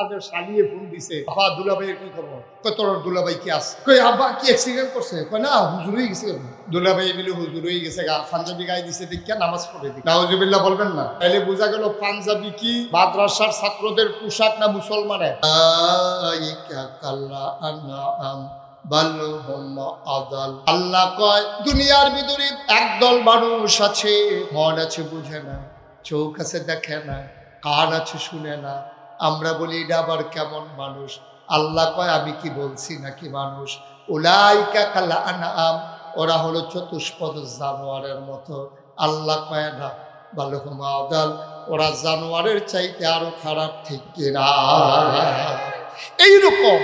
আপনার শালিয়ে ফোন দিছে, আব্বা দুলাভাইয়ের কি খবর? তোর দুলাভাই কি আছে? কই আব্বা কি অ্যাক্সিডেন্ট করছে? কই না হুজুর হয়ে গেছে। দুলাভাই মিলে হুজুর হয়ে গেছে, পাঞ্জাবি গায়ে দিছে, দেখিয়া নামাজ পড়ে দিই। নাউজুবিল্লাহ বলবেন না? তাইলে বোঝা গেল পাঞ্জাবি কি মাদ্রাসার ছাত্রদের পোশাক না মুসলমানের? আল্লাহ কয় দুনিয়ার ভিতরে একদল মানুষ আছে, মন আছে বুঝে না, চোখ আছে দেখে না, কান আছে শুনে না। আমরা বলি এটা আবার কেমন মানুষ? আল্লাহ কয় আমি কি বলছি নাকি মানুষ? উলাইকা কাল আনআম, ওরা হলো চতুষ্পদ জানোয়ারের মতো। আল্লাহ কয় না বালুহুম আদাল, ওরা জানোয়ারের চাইতে আরো খারাপ, ঠিক কিনা? এইরকম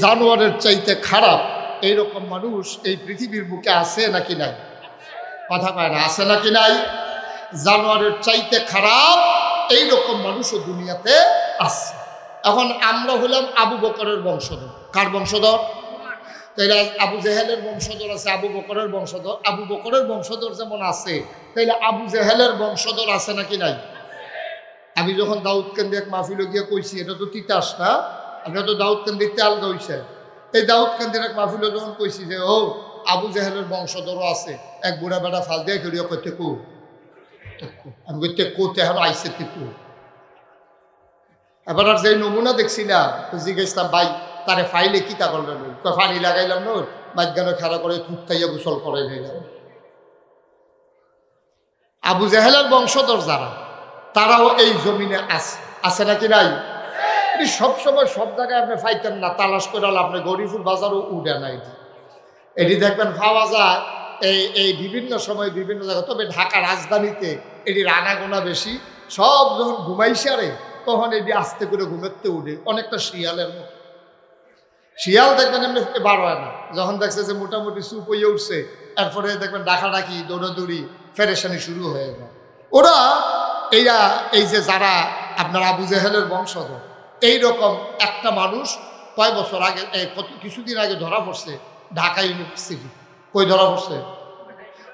জানোয়ারের চাইতে খারাপ এইরকম মানুষ এই পৃথিবীর বুকে আছে নাকি নাই? কথা কয় না, আছে নাকি নাই? জানোয়ারের চাইতে খারাপ এইরকম মানুষও দুনিয়াতে আছে। এখন আমরা হলাম আবু বকরের বংশধর। কার বংশধর? তাইলে আবু জেহেলের বংশধর আছে, আবু বকরের বংশধর। আবু বকরের বংশধর যেমন আছে, তাইলে আবু জেহেলের বংশধর আছে নাকি নাই? আমি যখন দাউদকান্দি এক মাহফিলে গিয়ে কইছি, এটা তো তিতাস না, আপনার তো দাউদকান্দির তেল গাইছে। এই দাউদকান্দির এক মাহফিলে যখন কইছি যে ও আবু জেহেলের বংশধরও আছে, এক বুড়া বেড়া ফাল দিয়ে করিয়া করতে কো, আমি করতে কোতে এখন আইসে টিপু। এবার আর যে নমুনা দেখছি না, জিজ্ঞেসলাম ভাই তারে ফাইলে কি তা করলেন? পানি লাগাইলাম নোর মাঝখানে খেলা করে থুকাইয়া গোসল করে নিলাম। আবু জেহেলের বংশধর যারা, তারাও এই জমিনে আছে, আছে নাকি নাই? সবসময় সব জায়গায় আপনি পাইতেন না, তালাশ করে আপনি গরিপুর বাজারও উঠে না। এটি দেখবেন পাওয়া যায় এই বিভিন্ন সময় বিভিন্ন জায়গায়। তবে ঢাকা রাজধানীতে এটির আনাগোনা বেশি। সব যখন ঘুমাইসারে তখন এটি আস্তে করে ঘুমেতে উঠে, অনেকটা শিয়ালের মতো। শিয়াল দেখবেন এমনি বার হয় না, যখন দেখছে যে মোটামুটি চুপ হয়ে উঠছে, এরপরে দেখবেন ডাকাডাকি দৌড়াদৌড়ি ফেরেশানি শুরু হয়ে যায়। ওরা এই যে যারা আপনার আবু জেহেলের বংশধর, এইরকম একটা মানুষ কয় বছর আগে, কিছুদিন আগে ধরা পড়ছে ঢাকা ইউনিভার্সিটি। কই ধরা পড়ছে?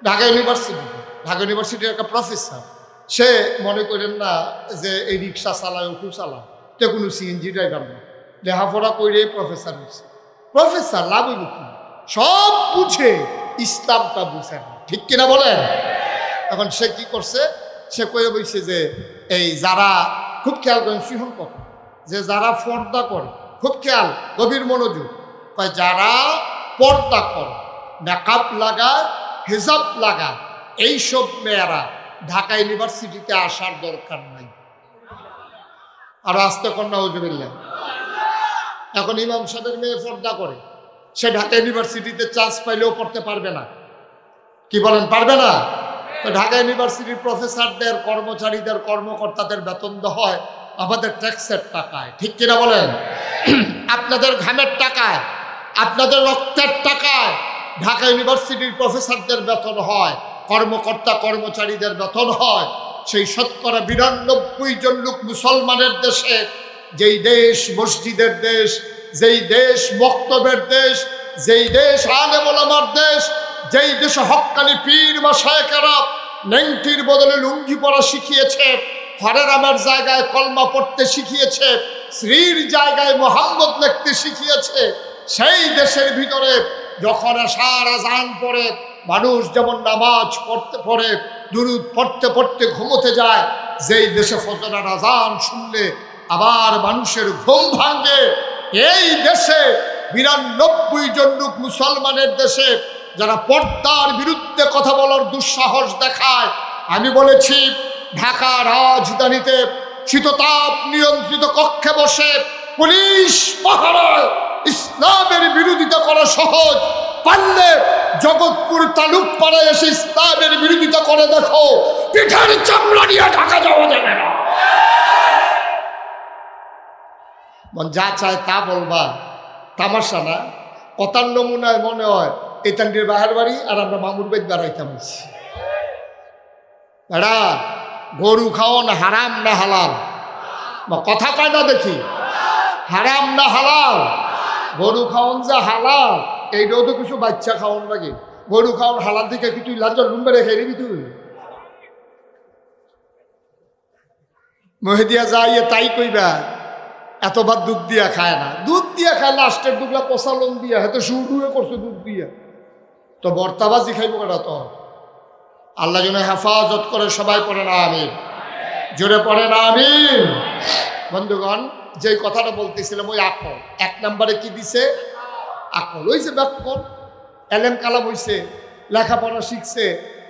ঢাকা ইউনিভার্সিটি। ঢাকা ইউনিভার্সিটির একটা প্রফেসর, সে মনে করেন না যে এই রিক্সা চালায়, অটো চালায়, তো কোনো সিএনজি ড্রাইভার না, লেখাপড়া করে প্রফেসর হয়েছে। প্রফেসর লাভ হইব কি? সব বুঝে, ইসলামটা বুঝে না, ঠিক কিনা বলেন? এখন সে কি করছে? সে কয়ে বলছে যে এই যারা, খুব খেয়াল করেন সিহন কথা, যে যারা পর্দা করে, খুব খেয়াল গভীর মনোযোগ, যারা পর্দা করে, নাকাব লাগায়, হিজাব লাগায়, এইসব মেয়েরা ঢাকা ইউনিভার্সিটিতে আসার দরকার নাই। আর আসতে কন্যা হুজুবিল্লাহ। এখন ইমাম সাহেবের মেয়ে পর্দা করে, সে ঢাকা ইউনিভার্সিটিতে চান্স পাইলেও পড়তে পারবে না। কি বলেন, পারবে না? তো ঢাকা ইউনিভার্সিটির প্রফেসরদের, কর্মচারীদের, কর্মকর্তাদের বেতন দেওয়া হয় আমাদের ট্যাক্সের টাকায়, ঠিক কিনা বলেন? আপনাদের ঘামের টাকায়, আপনাদের রক্তের টাকায় ঢাকা ইউনিভার্সিটির প্রফেসরদের বেতন হয়, কর্মকর্তা কর্মচারীদের বেতন হয়। সেই শতকরা 92 জন লোক মুসলমানের দেশে, যেই দেশ মসজিদের দেশ, যেই দেশ বক্তব্যের দেশ, যেই দেশ আলেম ওলামার দেশ, যেই দেশে হক্কানি পীর বা শায়েখেরা নেংটির বদলে লুঙ্গি পরা শিখিয়েছে, হরে রামের জায়গায় কলমা পড়তে শিখিয়েছে, শ্রীর জায়গায় মোহাম্মদ লিখতে শিখিয়েছে, সেই দেশের ভিতরে যখন আশার আজান পড়ে মানুষ যেমন নামাজ পড়ে দুরূদ পড়তে পড়তে ঘুমোতে যায়, যেই দেশে ফজরের আজান শুনলে আবার মানুষের ঘুম ভাঙে, এই দেশে 92 জন লোক মুসলমানের দেশে যারা পর্দার বিরুদ্ধে কথা বলার দুঃসাহস দেখায়। আমি বলেছি ঢাকা রাজধানীতে শীততাপ নিয়ন্ত্রিত কক্ষে বসে পুলিশ পাহারায় ইসলামের বিরোধিতা করা সহজ, পারলে জগৎপুর তালুকপাড়ায় এসে ইসলামের বিরোধিতা করে দেখো, পিঠার চামড়া নিয়ে ঢাকা যাওয়া যাবে না। মন যা চায় তা বলবা, তামাশা না। কথার নমুনায় মনে হয় এতানটির বাহার বাড়ি আর আমরা মামুর বেদ বেড়াইতাম। এরা গরু খাওয়ান হারাম না হালাল? কথা কয় না দেখি, হারাম না হালাল? গরু খাওয়ান যে হালাল, এইটাও তো কিছু বাচ্চা খাওয়ান লাগে। গরু খাওয়ান হালাল দিকে কি তুই লাঞ্চ লুম্বে রেখে দিবি? তুই মহিদিয়া যাইয়ে তাই কইবা এতবার দুধ দিয়া খায় না, দুধ দিয়া খায় লাস্টের দুগলা পচালন দিয়া, হয়তো শুরু করছে দুধ দিয়া, তো বর্তাবাজি খাইব কেটা? তো আল্লাহ যেন হেফাজত করে, সবাই পড়ে না আমিন, জোরে পড়ে না আমিন। বন্ধুগণ, যে কথাটা বলতেছিলাম, ওই আকল, এক নম্বরে কি দিছে? আকল। ওই যে ব্যাপক এলেম কালাম হইছে, লেখাপড়া শিখছে,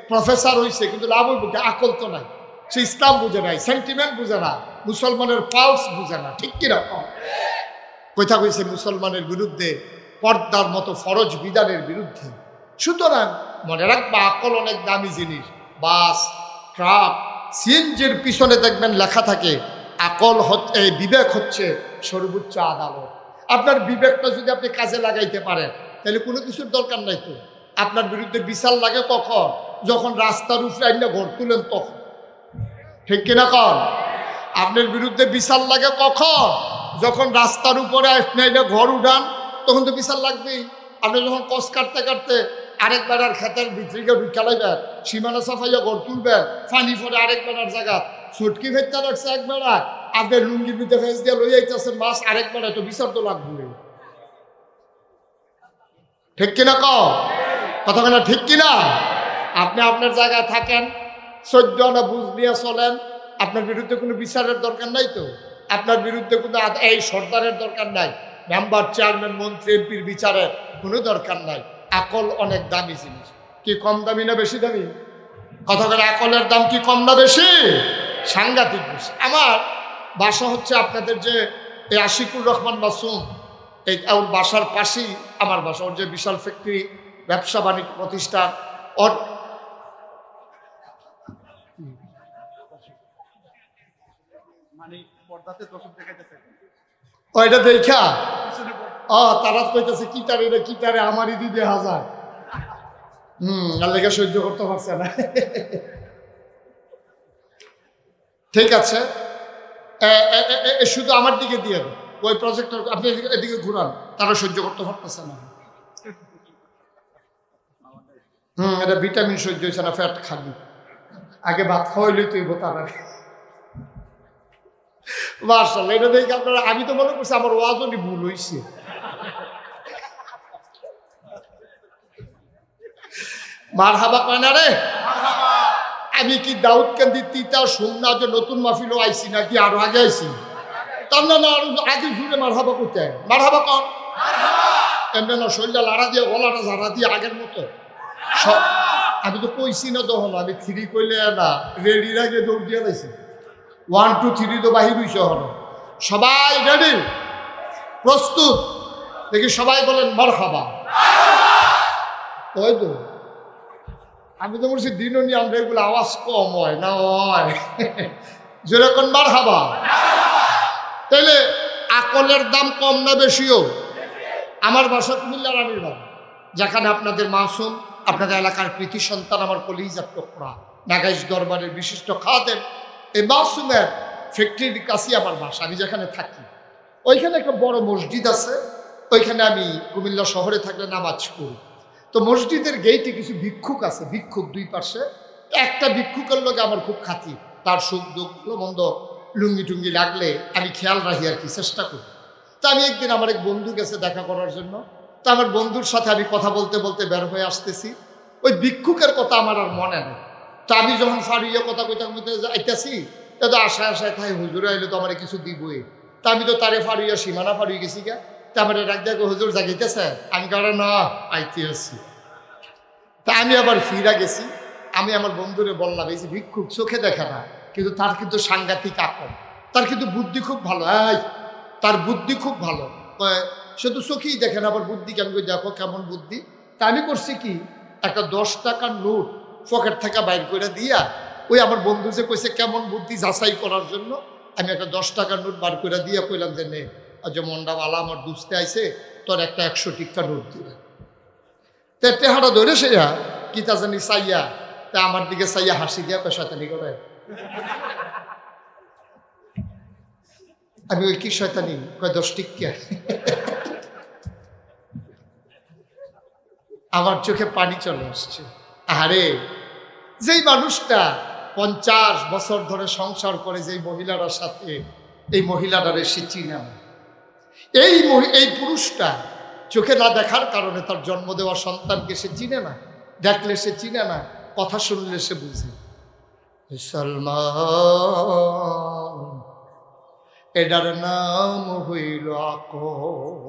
প্রফেসর হইছে, কিন্তু লাভ হইব কি? আকল তো নাই। সে ইসলাম বুঝে নাই, সেন্টিমেন্ট বুঝে না, মুসলমানের পালস বুঝে না, ঠিক কিরকম? কথা কইছে মুসলমানের বিরুদ্ধে, পর্দার মতো ফরজ বিধানের বিরুদ্ধে। সুতরাং মনে রাখবা, আকল অনেক দামি জিনিস। বাস, ট্রাক, সিএনজির পিছনে দেখবেন লেখা থাকে আকল হচ্ছে, বিবেক হচ্ছে সর্বোচ্চ আদালত। আপনার বিবেকটা যদি আপনি কাজে লাগাইতে পারেন, তাহলে কোনো কিছুর দরকার নাই। তো আপনার বিরুদ্ধে বিচার লাগে কখন? যখন রাস্তার উপরে আইনা ঘর তুলেন তখন, ঠিক কিনা কন? আপনার বিরুদ্ধে বিচার লাগে কখন? যখন রাস্তার উপরে আপনি আইনা ঘর উঠান, তখন তো বিচার লাগবেই। আপনি যখন কস কাটতে কাটতে আরেক বেড়ার খেতের ভিতরিকে ঢুকালাইবেন, সীমানা সাফাইয়া ঘর তুলবেন, ফানি ফরে আরেক বেড়ার জায়গা ছুটকি ফেরতে রাখছে এক বেড়া, আপনার লুঙ্গির ভিতরে ফেস দিয়ে লই যাইতেছেন মাছ, আরেক বেড়া, তো বিচার তো লাগবে, ঠিক কিনা কথা কেনা? ঠিক কিনা? আপনি আপনার জায়গায় থাকেন, সহ্য না বুঝ দিয়ে চলেন, আপনার বিরুদ্ধে কোনো বিচারের দরকার নাই। তো আপনার বিরুদ্ধে কোনো এই সর্দারের দরকার নাই, মেম্বার, চেয়ারম্যান, মন্ত্রী, এমপির বিচারের কোনো দরকার নাই। আকল অনেক দামি জিনিস। কি কম দামি না বেশি দামি? কথা বলে, আকলের দাম কি কম না বেশি? সাংঘাতিক বেশি। আমার বাসা হচ্ছে আপনাদের যে এই আশিকুর রহমান মাসুম, এই ওর বাসার পাশেই আমার বাসা। ওর যে বিশাল ফ্যাক্টরি, ব্যবসা বাণিজ্য প্রতিষ্ঠান, ওর ওইটা দেখা তারা কইতেছে কিটারে রে কিটারে, আমারই দিদি হাজার। আল্লাহকে সহ্য করতে পারছে না। ঠিক আছে, শুধু আমার দিকে দিয়ে দেন ওই প্রজেক্টর, আপনি এদিকে ঘুরান, তারা সহ্য করতে পারতেছে না। এটা ভিটামিন সহ্য হয়েছে না, ফ্যাট খাবি, আগে ভাত খাওয়াইলেই তুইব তারা। মার্শাল্লাহ, এটা দেখে আপনারা, আমি তো মনে করছি আমার ওয়াজনই ভুল হয়েছে। মারহাবা কয় না রে? আমি কি দাউদকান্দি তিতা সোমনা যে নতুন মাহফিলও আইছি নাকি আরো আগে আইছি? তার না না, আগে জুড়ে মারহাবা করতে হয়। মারহাবা কন, এমনি না শরীরটা লাড়া দিয়ে, গলাটা ঝাড়া দিয়ে আগের মতো সব। আমি তো কইছি না তখন, আমি 3 কইলে না, রেডির আগে দৌড় দিয়ে লাইছি। 1 2 3 তো বাহির হইছে। হলো সবাই রেডি, প্রস্তুত? দেখি সবাই বলেন মারহাবা। ওই তো আমি তো বলছি দিনও নি, আমরা এগুলো আওয়াজ কম হয় না, হয় যেরকম মারহাবা। তাইলে আকলের দাম কম না বেশিও? আমার বাসা কুমিল্লা রানীর বাবা, যেখানে আপনাদের মাসুম, আপনাদের এলাকার কৃতি সন্তান, আমার কলিজার টুকরা, নাগাইশ দরবারের বিশিষ্ট খাদেম, এই মাসুমের ফ্যাক্টরির কাছে আমার বাসা। আমি যেখানে থাকি ওইখানে একটা বড় মসজিদ আছে, ওইখানে আমি কুমিল্লা শহরে থাকলে নামাজ পড়ি। তো মসজিদের গেইটে কিছু ভিক্ষুক আছে, ভিক্ষুক দুই পাশে। একটা ভিক্ষুকের লোক আমার খুব খাতির, তার সুখ দুঃখ মন্দ লুঙ্গি টুঙ্গি লাগলে আমি খেয়াল রাখি আর কি, চেষ্টা করি। তা আমি একদিন আমার এক বন্ধু গেছে দেখা করার জন্য, তা আমার বন্ধুর সাথে আমি কথা বলতে বলতে বের হয়ে আসতেছি। ওই ভিক্ষুকের কথা আমার আর মনে নেই। তা আমি যখন ফারিয়ে কথা কইতে কইতে যাইতেছি, তা তো আশায় আশায় তাই হুজুরে আইলে তো আমার কিছু দিবই। তা আমি তো তারে ফারিয়ে সীমানা ফারিয়ে গেছি গা। তা আমার ডাক দেখো, হুজুর জাগিতেছে? আমি কারণ না, আইতে আসছি। তা আমি আবার ফিরা গেছি। আমি আমার বন্ধুরে বললাম, এই যে ভিক্ষুক চোখে দেখে না, কিন্তু তার কিন্তু সাংঘাতিক আকল, তার কিন্তু বুদ্ধি খুব ভালো। তার বুদ্ধি খুব ভালো, সে তো চোখেই দেখে না, আবার বুদ্ধি কেমন, দেখো কেমন বুদ্ধি। তা আমি করছি কি, একটা 10 টাকার নোট পকেট থেকে বাইর করে দিয়া, ওই আমার বন্ধু যে কইছে কেমন বুদ্ধি যাচাই করার জন্য, আমি একটা 10 টাকার নোট বার করে দিয়া কইলাম যে নে, যে মন্ডাওয়ালা আমার দুস্তে আইছে, তোর একটা 100 টিকা নোট দিবে। তে টেহাটা ধরে সেয়া কি তা জানি চাইয়া, তা আমার দিকে চাইয়া হাসি দিয়া শয়তানি করে। আমি ওই কি শয়তানি কয় 10 টিকা। আমার চোখে পানি চলে আসছে। আরে যেই মানুষটা 50 বছর ধরে সংসার করে, যেই মহিলার সাথে, এই মহিলাটারে সে চিনে না। এই পুরুষটা চোখে না দেখার কারণে তার জন্ম দেওয়া সন্তানকে সে চিনে না, দেখলে সে চিনে না, কথা শুনলে সে বুঝে। সালমান এটার নাম হইল আকল,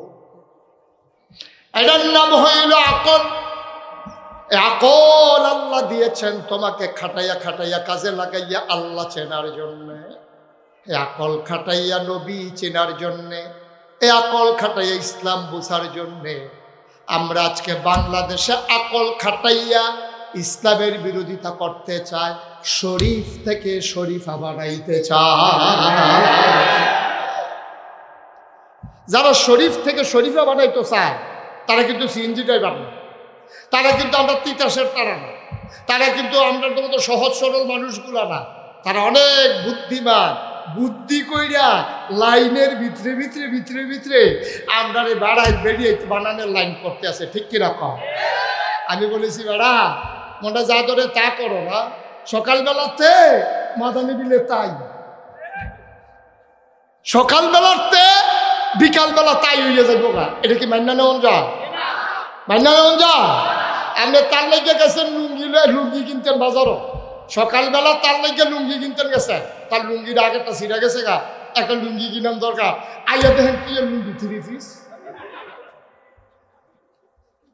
এটার নাম হইল আকল। আকল আল্লাহ দিয়েছেন তোমাকে খাটাইয়া খাটাইয়া কাজে লাগাইয়া আল্লাহ চেনার জন্যে, আকল খাটাইয়া নবী চেনার জন্যে, আকল খাটাইয়া ইসলাম বোঝার জন্যে। আমরা আজকে বাংলাদেশে আকল খাটাইয়া ইসলামের বিরোধিতা করতে চাই, শরীফ থেকে শরীফা বানাইতে চায়। যারা শরীফ থেকে শরীফা বানাইতে চায় তারা কিন্তু সিএনজি ড্রাইভার না, তারা কিন্তু আমরা তিতাসের তারা না, তারা কিন্তু আমরা তো সহজ সরল মানুষগুলা না, তারা অনেক বুদ্ধিমান। বুদ্ধি কইরা লাইনের ভিতরে ভিতরে ভিতরে ভিতরে আমরা বেড়াই বেরিয়ে বানানোর লাইন করতে আছে, ঠিক কিনা কম? আমি বলেছি বেড়া মনটা যা ধরে তা করো না, সকালবেলাতে মাদানি বিলে তাই, সকালবেলাতে বিকালবেলা তাই হইয়া যাবো গা। এটা কি মান্না নেওয়া যা? মান্না নেওয়া যা? আপনি তার লেগে গেছেন লুঙ্গি কিনতেন বাজারও, সকালবেলা তার লেগে লুঙ্গি কিনতেন গেছে, তার লুঙ্গির আগেটা ছিঁড়া গেছে গা, একটা লুঙ্গি কিনার দরকার। আইয়া দেখেন কি লুঙ্গি 3 পিস,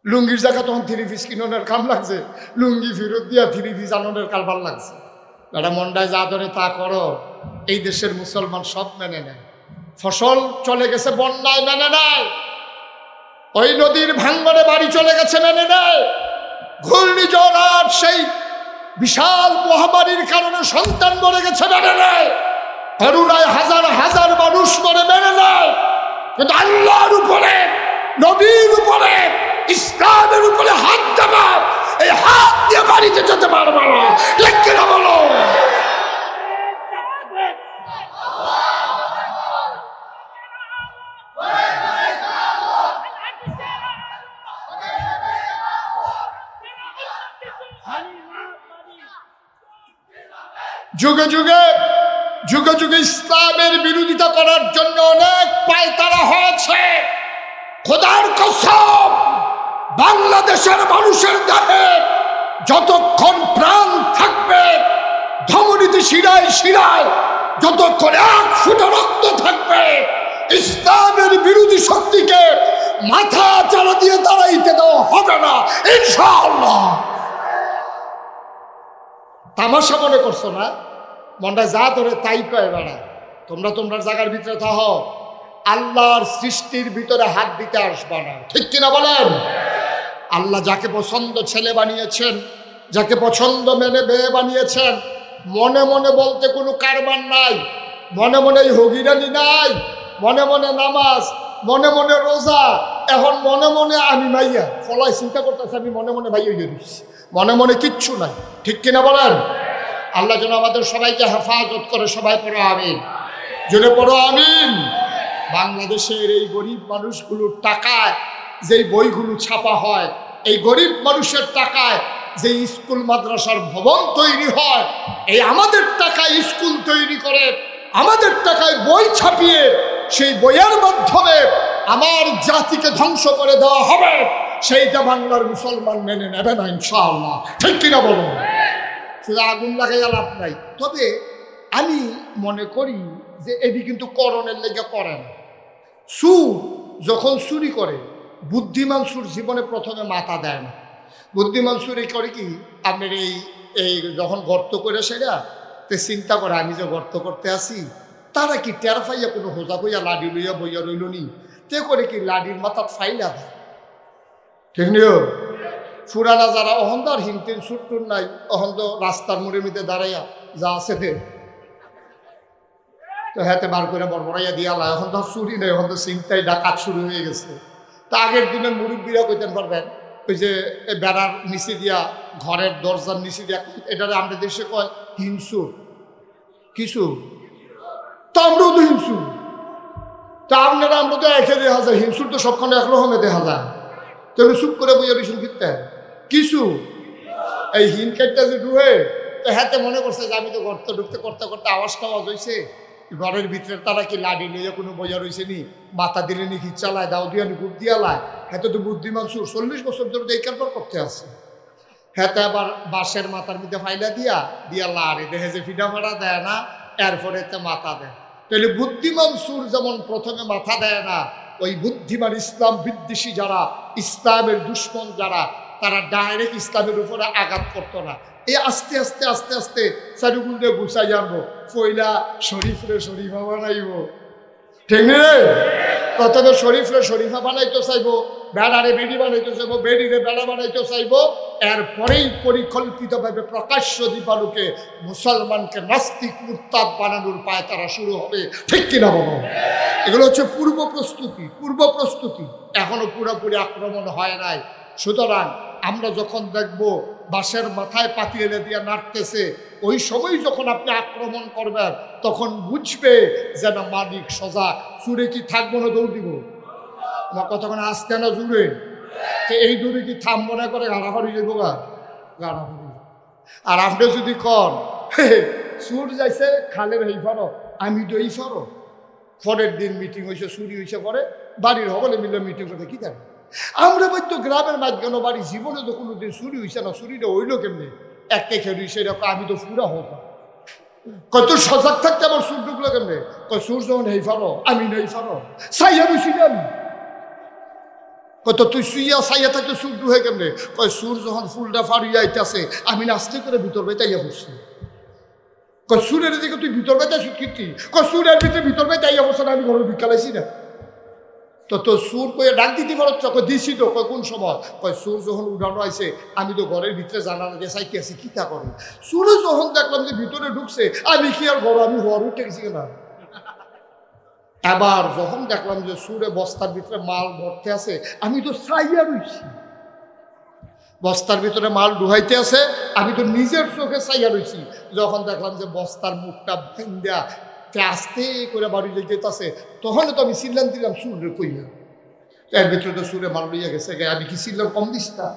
লুঙ্গির জায়গা তখন 3 পিস কিনোনের কাম লাগছে, লুঙ্গি ফেরত দিয়া 3 পিস আনন্দের কারবার লাগছে। এটা মন্ডায় যা ধরে তা করো, এই দেশের মুসলমান সব মেনে নেয়। ফসল চলে গেছে বন্যায়, মেনে নেয়। ওই নদীর ভাঙ্গনে বাড়ি চলে গেছে, মেনে নেয়। ঘূর্ণিঝড় আর সেই বিশাল মহামারীর কারণে সন্তান মরে গেছে, মেনে নেয়। করুণায় হাজার হাজার মানুষ মরে, মেনে নেয়। কিন্তু আল্লাহর উপরে, নবীর উপরে, ইসলামের উপরে হাত দেবা, এই হাত দিয়ে বাড়িতে যেতে পারবে না, ঠিক কিনা বলো? যুগে যুগে যুগে যুগে ইসলামের বিরোধিতা করার জন্য অনেক পায়তারা হয়েছে। খোদার কসম, বাংলাদেশের মানুষের দেহে যতক্ষণ প্রাণ থাকবে, ধমনীতে শিরায় শিরায় যতক্ষণ 1 ফোঁটা রক্ত থাকবে, ইসলামের বিরোধী শক্তিকে মাথা চারা দিয়ে দাঁড়াইতে দেওয়া হবে না, ইনশাআল্লাহ। তামাশা মনে করছো না? মনটা যা ধরে তাই কয় বেড়া, তোমরা তোমরা জায়গার ভিতরে থাকো, আল্লাহর সৃষ্টির ভিতরে হাত দিতে আসবা না, ঠিক কিনা বলেন? আল্লাহ যাকে পছন্দ ছেলে বানিয়েছেন, যাকে পছন্দ মেনে মেয়ে বানিয়েছেন, মনে মনে বলতে কোনো কারবার নাই, মনে মনে হগিরানি নাই, মনে মনে নামাজ, মনে মনে রোজা। এখন মনে মনে আমি মাইয়া ফলাই চিন্তা করতেছি, আমি মনে মনে ভাই হয়ে দিচ্ছি, মনে মনে কিচ্ছু নাই, ঠিক কিনা বলেন? আল্লাহ যেন আমাদের সবাইকে হেফাজত করে, সবাই পড়ো আমিন, জোরে পড়ো আমিন। বাংলাদেশের এই গরিব মানুষগুলোর টাকায় যেই বইগুলো ছাপা হয়, এই গরিব মানুষের টাকায় যে স্কুল মাদ্রাসার ভবন তৈরি হয়, এই আমাদের টাকায় স্কুল তৈরি করে, আমাদের টাকায় বই ছাপিয়ে সেই বইয়ের মাধ্যমে আমার জাতিকে ধ্বংস করে দেওয়া হবে, সেইটা বাংলার মুসলমান মেনে নেবে না ইনশাআল্লাহ, ঠিক কিনা বলুন? শুধু আগুন লাগাইয়া লাভ নাই। তবে আমি মনে করি যে এটি কিন্তু করণের লেগে করে না। সুর যখন চুরি করে, বুদ্ধিমান সুর জীবনে প্রথমে মাথা দেয় না। বুদ্ধিমান চুরি করে কি, আপনার এই যখন গর্ত করে সেটা তে চিন্তা করে আমি যে গর্ত করতে আসি, তারা কি টের ফাইয়া কোনো হোজা কইয়া লাডি লইয়া বইয়া রইল নি, তে করে কি লাডির মাথা ফাইলা দেয়, ঠিক নিও? ফুরানা যারা অহন্দার হিনতেন সুট্টুর নাই, অহন্দ রাস্তার মুড়ে মিতে দাঁড়াইয়া যা আছে দে তো হাতে বার করে বড়বড়াইয়া দিয়া লা, এখন তো চুরি নেই, এখন তো চিন্তায় ডাকাত শুরু হয়ে গেছে। তা আগের দিনের মুরব্বীরা কইতেন পারবেন, ওই যে বেড়ার নিচে দিয়া, ঘরের দরজার নিচে দিয়া, এটারে আমাদের দেশে কয় হিংসুর, কিছু তা আমরাও তো হিংসুর, তা আপনারা আমরা তো একে দেখা যায়, হিংসুর তো সবখানে একরকমে দেখা যায়, তবে চুপ করে বইয়া রিসুন ফিরতে কিছু এই হিন কাটটা যে ডুহে, তো হাতে মনে করছে যে আমি তো গর্ত ঢুকতে করতে করতে আওয়াজ টাওয়াজ হয়েছে, ঘরের ভিতরে তারা কি লাডি নিয়ে কোনো বইয়া রয়েছে নি, মাথা দিলে নি খিচ চালায়, দাও দিয়া নি গুপ দিয়া লায়। হ্যাঁ তো বুদ্ধিমান সুর 40 বছর ধরে এই কারবার করতে আসছে। হ্যাঁ তো আবার বাঁশের মাথার মধ্যে ফাইলা দিয়া দিয়া লাড়ে দেখে যে ফিডা ফাড়া দেয় না, এরপরে তো মাথা দেয়। তাহলে বুদ্ধিমান সুর যেমন প্রথমে মাথা দেয় না, ওই বুদ্ধিমান ইসলাম বিদ্বেষী যারা, ইসলামের দুশ্মন যারা, তারা ডাইরেক্ট ইসলামের উপরে আঘাত করতো না। এই আস্তে আস্তে আস্তে আস্তে চারিগুল দিয়ে গুছাই আনবো, পয়লা শরীফরে শরীফা বানাইব, ঠিক রে? প্রথমে শরীফরে শরীফা বানাইতে চাইবো, বেড়ারে বেড়ি বানাইতে চাইবো, বেড়িরে বেড়া বানাইতে চাইবো। এরপরেই পরিকল্পিতভাবে প্রকাশ্য দিবালুকে মুসলমানকে নাস্তিক মুরতাদ বানানোর পায় তারা শুরু হবে, ঠিক কিনা বলো? এগুলো হচ্ছে পূর্ব প্রস্তুতি, পূর্ব প্রস্তুতি। এখনো পুরোপুরি আক্রমণ হয় নাই। সুতরাং আমরা যখন দেখব বাঁশের মাথায় পাতিয়ে দিয়ে নাড়তেছে, ওই সময় যখন আপনি আক্রমণ করবেন তখন বুঝবে যে না মালিক সজা। সুরে কি থাকবো না দৌড় দিব? আমার কতক্ষণ আসতে না জুড়ে, এই দূরে কি থামবো না করে গাড়াফাড়ি যাবো গা, গাড়াফাড়ি। আর আপনি যদি কন সুর যাইছে খালের এই ফারো, আমি তো এই ফারো, পরের দিন মিটিং হয়েছে, চুরি হয়েছে, পরে বাড়ির সকলে মিলে মিটিং করতে কি থাকে। আমরা বলতো গ্রামের মাঝখানে বাড়ি, জীবনে তো কোনোদিন চুরি হয়েছে না, চুরিটা হইলো কেমনি, একটা খেয়ে সেরকম আমি তো পুরা হোক কত সজাগ থাকতে আমার সুর ঢুকলো কেমনে, কয় সুর যখন এই ফারো আমি নেই ফারো, সাইয়া বসিনি আমি, কত তুই শুইয়া সাইয়া থাকতে সুর ঢুকে কেমনে, কয় সুর যখন ফুলটা ফাড়িয়া আইতেছে আমি নাচতে করে ভিতর বেতাইয়া বসছি। কয় সুরের দিকে তুই ভিতর বেতাইছিস কীর্তি, কয় সুরের ভিতরে ভিতর বেতাইয়া বসে আমি ঘরের বিকালাইছি না, তো তোর সুর কয়ে ডাক দিতে পারো, কয় দিছি তো, কয় কোন সময়, কয় সুর যখন উঠানো আছে আমি তো ঘরের ভিতরে জানা না যে চাইতে আছি কী তা করে, সুরে যখন দেখলাম যে ভিতরে ঢুকছে আমি কি আর ঘর, আমি হওয়ার উঠে গেছি না। এবার যখন দেখলাম যে সুরে বস্তার ভিতরে মাল ভরতে আছে আমি তো চাইয়া রইছি, বস্তার ভিতরে মাল ঢুকাইতে আছে আমি তো নিজের চোখে চাইয়া রইছি। যখন দেখলাম যে বস্তার মুখটা ভেঙ্গা আস্তে করে বাড়ি যেতেছে, তখন তো আমি চিল্লান দিলাম সুরে কইয়া, এর ভিতরে তো সুরে মাল লইয়া গেছে, আমি কি চিল্লাম কম দিস না?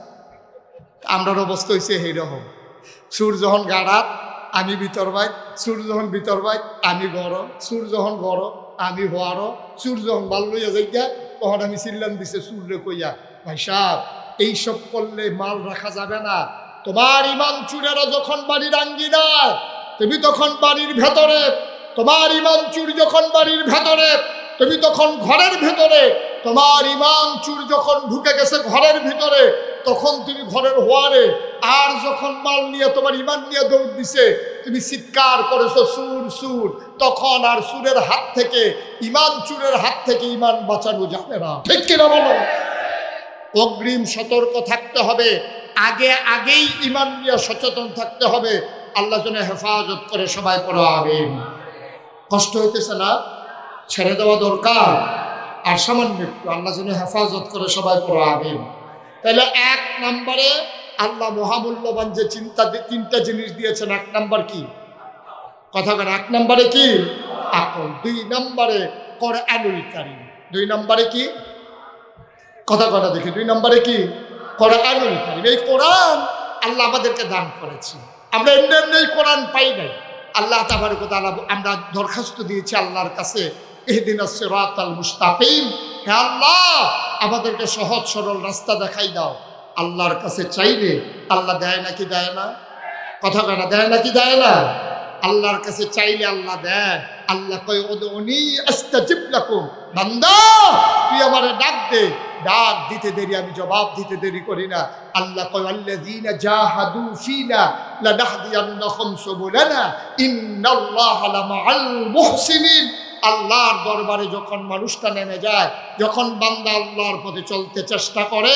আমরার অবস্থা হয়েছে এইরকম, সুর যখন গাড়াত আমি ভিতর বাইক, সুর যখন ভিতর বাইক আমি গরম, সুর যখন গরম আমি হওয়ারও, সুর যখন মাল লইয়া যাইয়া তখন আমি চিল্লান দিছে সুরে কইয়া, ভাই সাহেব এইসব করলে মাল রাখা যাবে না। তোমার ইমান চুরেরা যখন বাড়ির আঙ্গিনায়, তুমি তখন বাড়ির ভেতরে, তোমার ইমান চুর যখন বাড়ির ভেতরে, তুমি তখন ঘরের ভেতরে, তোমার ইমান চুর যখন ঢুকে গেছে ঘরের ভিতরে তখন তুমি ঘরের হওয়ারে, আর যখন মাল নিয়ে তোমার ইমান নিয়ে দৌড় দিছে তুমি চিৎকার করেছো সুর সুর, তখন আর সুরের হাত থেকে, ইমান চুরের হাত থেকে ইমান বাঁচানো যাবে না, ঠিক কিনা বলো? অগ্রিম সতর্ক থাকতে হবে, আগে আগেই ইমান নিয়ে সচেতন থাকতে হবে। আল্লাহ যেন হেফাজত করে, সবাই পড়ো আমিন। কষ্ট হইতেছে না? ছেড়ে দেওয়া দরকার, আর সামান্য একটু আল্লাহ যেন হেফাজত করে, সবাই পড়ো আমিন। তাহলে 1 নম্বরে আল্লাহ মহামূল্যবান যে তিনটা জিনিস দিয়েছেন। 1 নম্বর কি? কথা বলেন। 1 নম্বরে কি? আকল। 2 নম্বরে কোরআনুল কারীম। 2 নম্বরে কি? কথা কথা দেখি। 2 নম্বরে কি? কোরআনুল কারীম। এই কোরআন আল্লাহ আমাদেরকে দান করেছে, আমরা এমনি এমনি কোরআন পাই নাই। আল্লাহ তাবারক ওয়া তাআলা, আমরা দরখাস্ত দিয়েছি আল্লাহর কাছে, ইহদিনাস সিরাতাল মুস্তাকিম, হে আল্লাহ আমাদেরকে সহজ সরল রাস্তা দেখাই দাও। আল্লাহর কাছে চাইলে আল্লাহ দেয় নাকি দেয় না? কথা কেনা দেয় নাকি দেয় না? আল্লাহর কাছে চাইলে আল্লাহ দেয়। আল্লাহ কয় উদউনি আস্তাজিব লাকুম, বান্দা তুই আমারে ডাক দে, ডাক দিতে দেরি আমি জবাব দিতে দেরি করি না। আল্লাহ কয় আল্লাযীনা জাহাদু ফিনা লানাহদিয়ান্নাহুম সুবুলানা ইন্নাল্লাহা লামাআল মুহসিনিন। আল্লাহর দরবারে যখন মানুষটা নেমে যায়, যখন বান্দা আল্লাহর পথে চলতে চেষ্টা করে,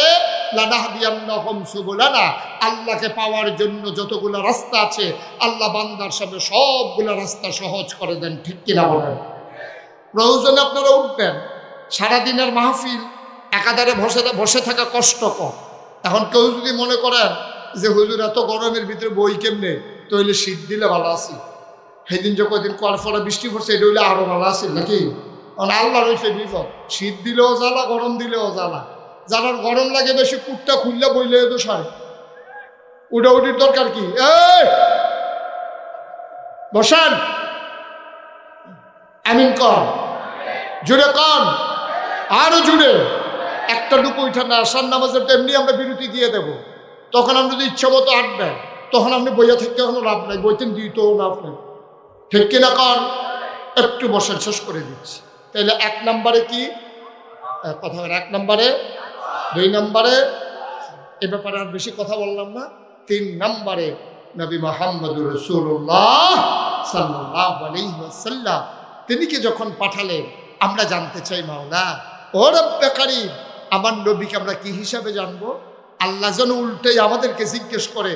লানাহদিয়ান্নাহুম সুবুলানা, আল্লাহকে পাওয়ার জন্য যতগুলো রাস্তা আছে আল্লাহ বান্দার সামনে সবগুলো রাস্তা সহজ করে দেন, ঠিক কিনা বলেন? প্রয়োজনে আপনারা উঠবেন। সারাদিনের মাহফিল একাধারে বসে থাকা কষ্টকর। এখন কেউ যদি মনে করেন যে হুজুর এত গরমের ভিতরে বই কেমনে, তাহলে শীত দিলে ভালো আছি। সেদিন যে কদিন কর ফলে বৃষ্টি পড়ছে, এটা হইলে আরো ভালো আছিল নাকি? কারণ আল্লাহ রয়েছে বিপদ, শীত দিলেও জ্বালা, গরম দিলেও জ্বালা। যারা গরম লাগে বেশি কুটটা খুললে বইলে তো সারে, উঠাউটির দরকার কি? বসান। আমিন কর, জুড়ে কন, আরো জুড়ে। একটা ডুবো উঠা না, আসার নামাজের এমনি আমরা বিরতি দিয়ে দেব, তখন আপনি যদি ইচ্ছা মতো আটবেন, তখন আপনি বইয়া থেকে কোনো লাভ নাই, বইতেন দিতেও লাভ নেই, ঠিক কিনা কন? একটু বসেন, শেষ করে দিচ্ছি। তাহলে 1 নম্বরে কি কথা বলে, 1 নম্বরে, 2 নম্বরে এ ব্যাপারে আর বেশি কথা বললাম না। 3 নম্বরে নবী মুহাম্মদুর রাসূলুল্লাহ সাল্লাল্লাহু আলাইহি ওয়াসাল্লাম তিনিকে যখন পাঠালেন, আমরা জানতে চাই মাওলা ও রব্বে কারীম, আমার নবীকে আমরা কি হিসাবে জানবো? আল্লাহ যেন উল্টেই আমাদেরকে জিজ্ঞেস করে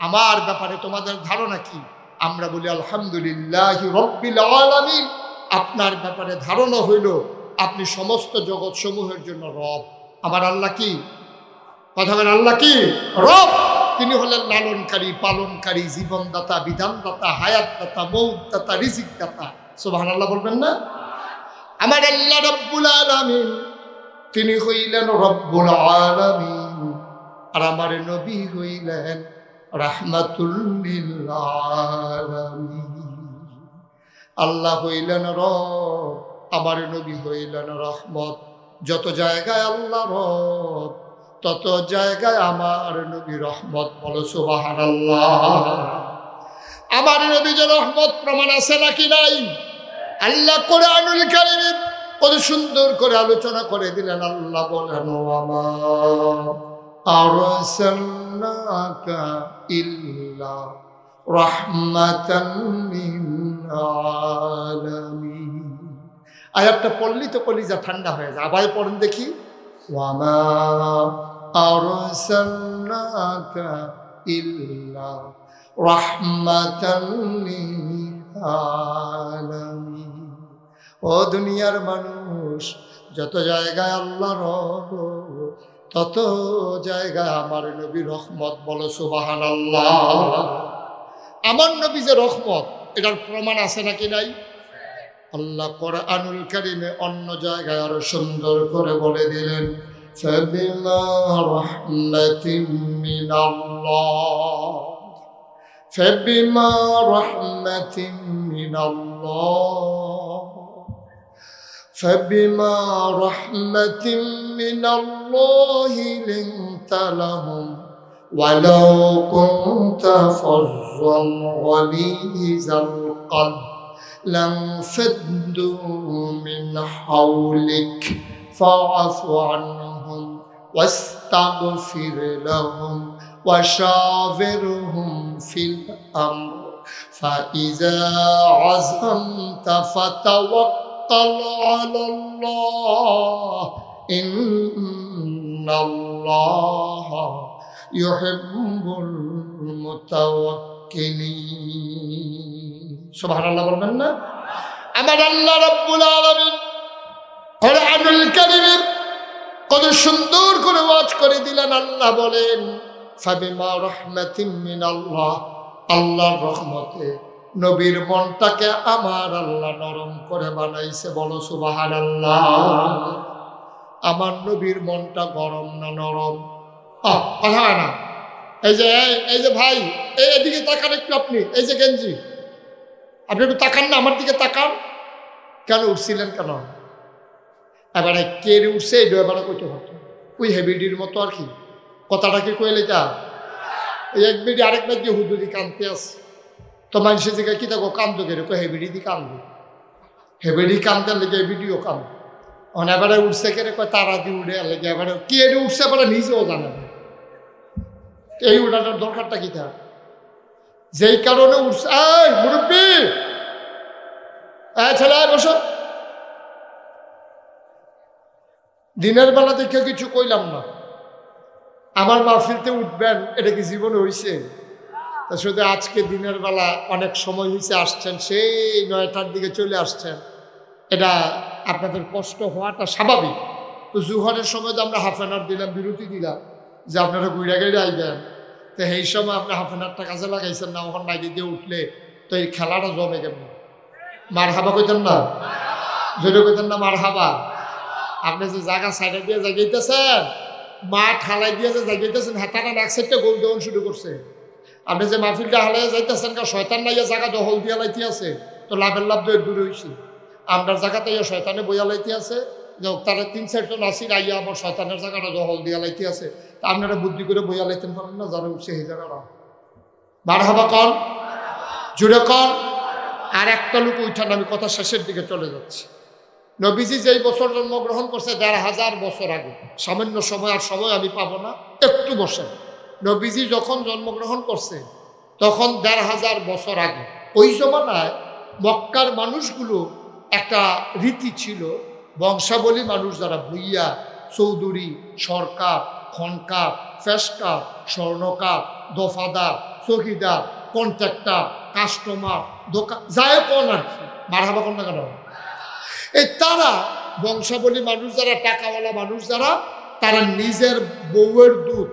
আমার ব্যাপারে তোমাদের ধারণা কি? আমরা বলি আলহামদুলিল্লাহি রাব্বিল আলামিন। আপনার ব্যাপারে ধারণা হইল আপনি সমস্ত জগৎ সমূহের জন্য রব। আমার আল্লাহ কি? কথা বলেন, আল্লাহ কি? রব। তিনি হলেন লালনকারী, পালনকারী, জীবনদাতা, বিধানদাতা, হায়াতদাতা, মৌতদাতা, রিজিকদাতা। সুবহানাল্লাহ বলবেন না? আমার আল্লাহ রব্বুল আলামিন, তিনি হইলেন রব্বুল আলামিন। আর আমার নবী হইলেন রাহমাতুল লিল আলামিন। আল্লাহ হইলেন রব, আমার নবী হইলেন রহমত। যত জায়গায় আল্লাহ রব, তত জায়গায় আমার নবী রহমত। বলো সুবহানাল্লাহ। আমার নবী যে রহমত, প্রমাণ আছে নাকি নাই? আল্লাহ কোরআনুল কারীমে কত সুন্দর করে আলোচনা করে দিলেন। আল্লাহ বলেন, ওয়ামা আরসালনাকা ইল্লা রাহমাতান লিল আলামিন। আয়াতটা পড়লি তো কলিজা ঠান্ডা হয়ে যায়। আবার পড়েন দেখি, ওয়ামা আরসালনাকা ইল্লা রাহমাতান লিল আলামিন। ও দুনিয়ার মানুষ, যত জায়গায় আল্লাহ রব, তত জায়গায় আমার নবী রহমত। বলো সুবহানাল্লাহ। আমার নবী যে রহমত, এটার প্রমাণ আছে নাকি নাই? আল্লাহ কোরআনুল কারীমে অন্য জায়গায় আরো সুন্দর করে বলে দিলেন, ফাবিমা রাহমাতিন মিনাল্লাহ, ফাবিমা রাহমাতিন মিনাল্লাহ, ফাবিমা রাহমাতিন মিনাল্লাহি লিনতা লাহুম ওয়ালাউ কুনতা ফাযযান গালিযাল কলব لانفضوا من حولك فاعف عنهم واستغفر لهم وشاورهم في الأمر فإذا عزمت فتوكل على الله إن الله يحب المتوكلين। সুবহানাল্লাহ বলবেন না? আমার আল্লাহ রাব্বুল আলামিন কোরআনুল কারীমে কত সুন্দর করে ওয়াজ করে দিলেন। আল্লাহ বলেন, ফাবিমা রাহমাতিন মিনাল্লাহ, আল্লাহর রহমতে নবীর মনটাকে আমার আল্লাহ নরম করে বানাইছে। বলো সুবহানাল্লাহ। আমার নবীর মনটা গরম না নরম? কথা হয় না? এই যে ভাই, এদিকে তাকান একটু আপনি, এই যে গেঞ্জি, আপনি একটু তাকান না, আমার দিকে তাকান। কেন উঠছিলেন কেন? এবারে কে উঠছে এটা এবারে কইতে হতো, ওই হেবিডির মতো আর কি। কথাটা কি কইলে তা ওই এক বেডি আরেকবার দিয়ে হুদুরি কানতে আছে, তো মানুষের দিকে কি থাকো কান্দো কেরে, হেবিডি দিয়ে কান্দো, হেবিডি কানতে লেগে ভিডিও কান। এবারে উঠছে কেরে কয় তারা দিয়ে উঠে লেগে, এবারে কি এটা উঠছে এবারে নিজেও জানে না। এই উঠানোর দরকারটা কি থাকে? যেই কারণে উঠছে, এই মুরব্বী, ছেলে বসো। দিনের বেলা দেখে কিছু কইলাম না, আমার মাহফিলতে উঠবেন, এটা কি জীবনে হয়েছে? তা শুধু আজকে দিনের বেলা অনেক সময় হয়েছে, আসছেন সেই 9টার দিকে চলে আসছেন, এটা আপনাদের কষ্ট হওয়াটা স্বাভাবিক। তো জুহরের সময় তো আমরা হাফ অ্যান আওয়ার দিলাম, বিরতি দিলাম, যে আপনারা গুইরা গাইড়ে আইবেন। তো এই সময় আপনি হাফ অ্যান আওয়ারটা কাজে লাগাইছেন না, ওখান বাইরে দিয়ে উঠলে তো এই খেলাটা জমে কেমন? মার হাবা কইতেন না, জোরে কইতেন না মার হাবা? আপনি যে জায়গা সাইডে দিয়ে জাগাইতেছেন, মা ঠালাই দিয়ে যে জাগাইতেছেন, হেতাটা এক সাইডটা গোল দেওয়ান শুরু করছে। আপনি যে মাহফিলটা হালাই যাইতেছেন, শয়তান নাইয়া জায়গা দখল দিয়ে লাইতে আছে, তো লাভের লাভ দূরে হয়েছে। আমরা জায়গাতে শয়তানে বইয়া লাইতে আছে, যে তারা 3-4 জন আসির আইয়া আবার শয়তানের জায়গাটা দখল দিয়া লাইতে আছে। তা আপনারা বুদ্ধি করে বইয়া লাইতেন পারেন না, যারা উঠছে সেই জায়গাটা। মারহাবা কন, জুড়ে কন। আর একটা লোক উঠান, আমি কথা শেষের দিকে চলে যাচ্ছি। নবীজি যেই বছর জন্মগ্রহণ করছে 1500 বছর আগে, সামান্য সময়, আর সময় আমি পাবো না, একটু বসেন। নবীজি যখন জন্মগ্রহণ করছে তখন 1500 বছর আগে, ওই জমানায় মক্কার মানুষগুলো একটা রীতি ছিল, বংশাবলী মানুষ যারা ভুইয়া, চৌধুরী, সরকার, খনকার, ফেসকার, স্বর্ণকার, দফাদার, চৌকিদার, কন্ট্রাক্টর, কাস্টমার, দোকান, যায় কোন আর কি, মারহাবা কোন না কেন, এই তারা বংশাবলী মানুষ যারা, টাকাওয়ালা মানুষ যারা, তারা নিজের বউয়ের দুধ,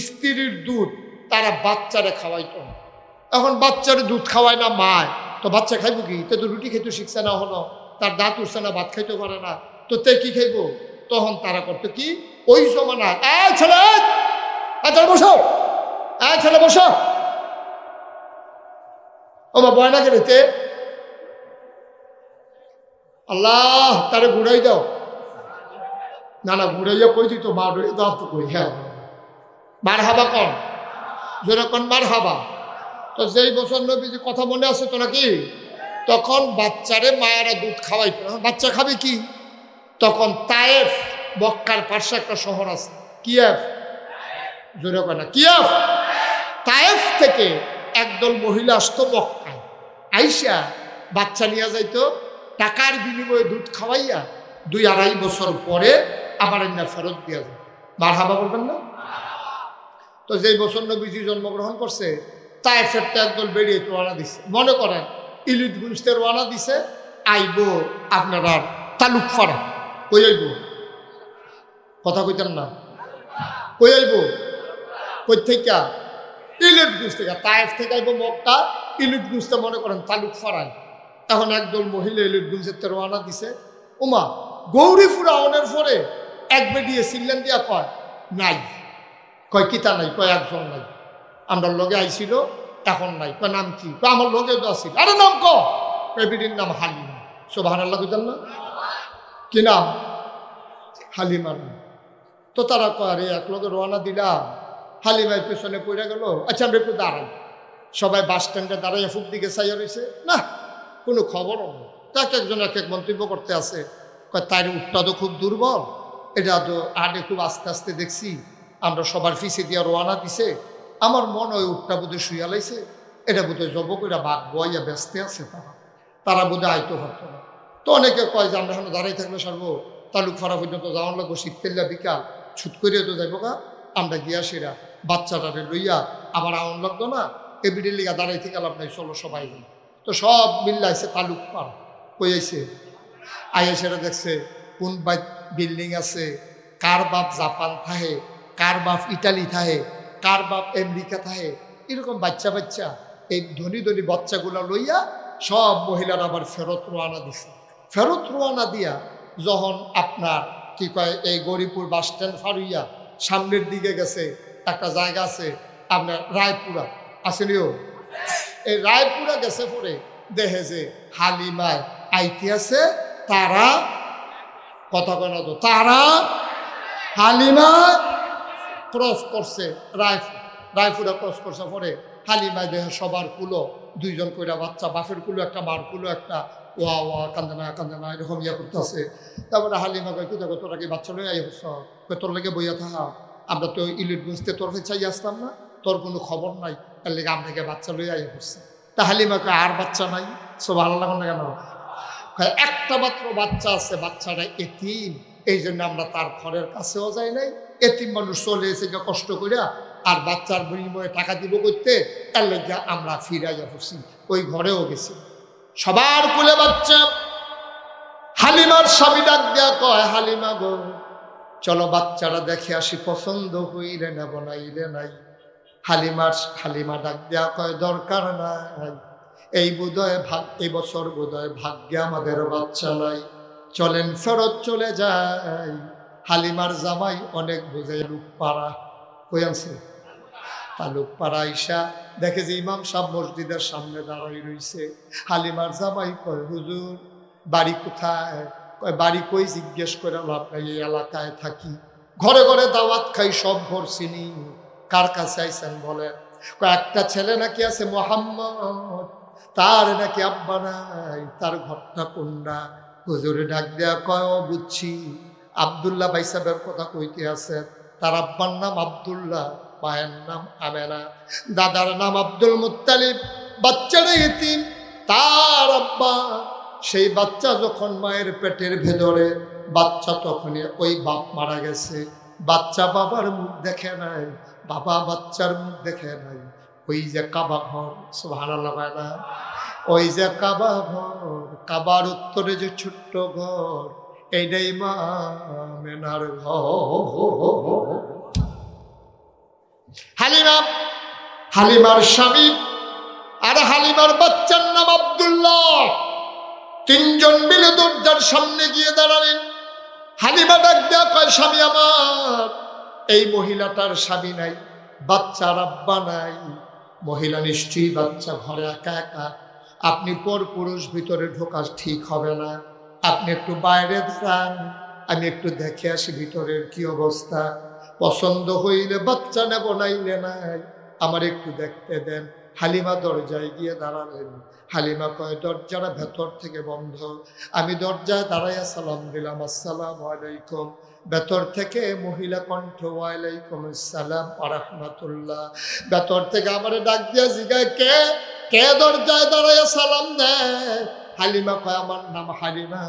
স্ত্রীর দুধ তারা বাচ্চারে খাওয়াইতো না। এখন বাচ্চারে দুধ খাওয়ায় না মায়, তো বাচ্চা খাইব কি? তো রুটি খাইতে শিখছে না, হলো তার দাঁত উঠছে না, ভাত খাইতে পারে না, তো তে কি খাইব? তখন তারা করতো কি, ওই জমানায় ছেলে বসো, ছেলে বসো, ও মা বয় না গেলেতে, আল্লাহ তারে ঘুরাই দাও, না না ঘুরাইয়া কই দিত, মা ডরে দাও তো কই। হ্যাঁ মার হাবা কন, জোরে কন মার হাবা। তো যেই বছর নবীজি কথা মনে আছে তো নাকি, তখন বাচ্চারে মায়েরা দুধ খাওয়াইতো। বাচ্চা খাবে কি? তখন তায়েফ, মক্কার পাশে একটা শহর আছে, কিয়েভ, জোরে কয় না কিয়েভ, তায়েফ থেকে একদল মহিলা আসতো মক্কায়, আইসা বাচ্চা নিয়ে যাইতো, টাকার বিনিময়ে দুধ খাওয়াইয়া 2-2.5 বছর পরে আবার এনে ফেরত দিয়া যায়। মারহাবা বলবেন না? তো যেই বছর নবীজি জন্মগ্রহণ করছে, তায়েফের একদল বেরিয়ে রওনা দিছে, মনে করেন ইলিট গুনতে রওনা দিছে, আইব আপনার আর তালুকপাড়া, কই আইব, কথা কইতেন না, কই আইব, কই থেকে? ইলিট গুজ থেকে, তায়েফ থেকে আইব মক্কা, ইলিট গুজতে মনে করেন তালুকপাড়ায়। এখন একদল মহিলা ইলিট গুনতে রওনা দিছে, ওমা গৌরীপুর আওনের পরে এক বেডিয়ে সিল্লেন দিয়া কয় নাই, কয় কিতা নাই, কয় একজন নাই, আমরা লগে আইছিল এখন নাই, কয় নাম কি, আমার লগে তো আসিল, আরে নাম কবির নাম হালিমা, সুবহানাল্লাহ কইতেন না, কি নাম? হালিমা নাম। তো তারা কয় আরে এক লগে রওনা দিলাম, হালিমার পেছনে পড়ে গেল, আচ্ছা আমরা একটু দাঁড়াই। সবাই বাস স্ট্যান্ডে দাঁড়াইয়া ফুক দিকে চাইয়া রয়েছে, না কোনো খবরও নেই। এক একজন এক এক মন্তব্য করতে আছে, কয় তার উঠটা তো খুব দুর্বল, এটা তো আগে খুব আস্তে আস্তে দেখছি, আমরা সবার ফিসে দিয়া রওনা দিছে, আমার মনে হয় উঠটা বোধহয় শুয়া লাইছে, এটা বোধহয় জব করে বাঘ বইয়া ব্যস্ত আছে, তারা বোধহয় আইতো পারতো না। তো অনেকে কয় যে আমরা এখন দাঁড়াই থাকলে সারবো, তালুকপাড়া পর্যন্ত যাওয়ার লাগবো, শীতকাল্লা বিকাল ছুট করিয়া তো যাইব গা, আমরা গিয়া সেরা বাচ্চাটারে লইয়া আবার আউন লাগতো না, এবিডি লিগা দাঁড়াই থেকে লাভ নাই, চলো সবাই যাই। তো সব মিল্লাইছে তালুকপাড়া, কই আইছে, আইয়া সেটা দেখছে কোন বিল্ডিং আছে, কার বাপ জাপান থাহে, কার বাপ ইটালি থাহে, কার বাপ আমেরিকা থাহে, এরকম বাচ্চা বাচ্চা, এই ধনী ধনী বাচ্চাগুলো লইয়া সব মহিলারা আবার ফেরত রওনা দিছে। ফেরত রওনা দিয়া যখন আপনার কি কয় এই গৌরীপুর বাস স্ট্যান্ড ফারুইয়া সামনের দিকে গেছে, একটা জায়গা আছে আপনার রায়পুরা, আসেনিও, এই রায়পুরা গেছে পরে দেখে যে হালিমায় আইতে আছে, তারা কথা কেন তো, তারা হালিমা ক্রস করছে, রায়পুরা ক্রস করছে পরে হালিমায় দেখে সবার কুলো, 2 জন কইরা বাচ্চা, বাপের কুলো একটা, মার কুলো একটা, ওয়া ওয়া কান্দে না এরকম ইয়া করতেছে। তারপরে হালিমা কয় কি দেখো তোরা কি বাচ্চা লই আই হচ্ছ, তোর লেগে বইয়া থাকা, আমরা তো ইলিট গুঁজতে তোর চাই আসতাম না, তোর কোনো খবর নাই, তার লেগে আপনাকে বাচ্চা লই আই হচ্ছে। তা হালিমা কয় আর বাচ্চা নাই, সব ভালো লাগান না কেন, একটা মাত্র বাচ্চা আছে, বাচ্চাটা এতিম, এই জন্য আমরা তার ঘরের কাছেও যাই নাই, এতিম মানুষ চলে এসে কষ্ট করিয়া, আর বাচ্চার বিনিময়ে টাকা দিব করতে, তার লেগে আমরা ফিরাইয়া পড়ছি, ওই ঘরেও গেছি, সবার কুলে বাচ্চা। হালিমার স্বামী ডাক দেয়া কয়, হালিমা গো চলো বাচ্চারা দেখে আসি, পছন্দ হইলে নেব নাইলে নাই। হালিমা ডাক দেয়া কয় দরকার নাই, এই বছর বোধহয় ভাগ্যে আমাদের বাচ্চা নাই, চলেন ফেরত চলে যাই। হালিমার জামাই অনেক বুঝে লুকপাড়া, কই আনছে তালুকপাড়া, আইসা দেখে যে ইমাম সাহেব মসজিদের সামনে দাঁড়াই রইছে। হালিমার জামাই কয় হুজুর বাড়ি কোথায়? কয় বাড়ি কই জিজ্ঞেস করে আপনার এই এলাকায় থাকি, ঘরে ঘরে দাওয়াত খাই, সব ঘর চিনি। কার কাছে আইছেন বলে? একটা ছেলে নাকি আছে মোহাম্মদ, তার নাকি আব্বা নাই, তার ঘরটা কোনটা? হুজুরে ডাক দেয়া কয় ও বুঝছি, আব্দুল্লাহ ভাই সাহেবের কথা কইতে আছে। তার আব্বার নাম আব্দুল্লাহ, মায়ের নাম আমেনা, দাদার নাম আব্দুল মুত্তালিব, বাচ্চারা ইতিম। তার আব্বা সেই বাচ্চা যখন মায়ের পেটের ভেতরে, বাচ্চা তখনই ওই বাপ মারা গেছে। বাচ্চা বাবার মুখ দেখে নাই, বাবা বাচ্চার মুখ দেখে নাই। ওই যে কাবা ঘর, সুবহানাল্লাহ না, ওই যে কাবা ঘর, কাবার উত্তরে যে ছোট্ট ঘর, এইটাই মা আমেনার ঘর। হালিমা, হালিমার স্বামী আর হালিমার বাচ্চার নাম আব্দুল্লাহ। তিনজন মিলে দরজার সামনে গিয়ে দাঁড়ালেন। হালিমা ডাক দেয়া কয় স্বামী আমার, এই মহিলাটার স্বামী নাই, বাচ্চার আব্বা নাই, মহিলা নিশ্চয়ই বাচ্চা ঘরে একা একা, আপনি পর পুরুষ ভিতরে ঢোকা ঠিক হবে না, আপনি একটু বাইরে দাঁড়ান, আমি একটু দেখে আসি ভিতরের কি অবস্থা, পছন্দ হইলে বাচ্চা নেব, নাইলে নাই, আমার একটু দেখতে দেন। হালিমা দরজায় গিয়ে দাঁড়ালেন। হালিমা কয় দরজাটা ভেতর থেকে বন্ধ। আমি দরজায় দাঁড়াইয়া সালাম দিলাম, আসসালামু আলাইকুম। ভেতর থেকে মহিলা কণ্ঠ, ওয়ালাইকুম আসসালাম ওয়া রাহমাতুল্লাহ। ভেতর থেকে আমারে ডাক দিয়া জিগায় কে কে দরজায় দাঁড়াইয়া সালাম দেয়? হালিমা কয় আমার নাম হালিমা।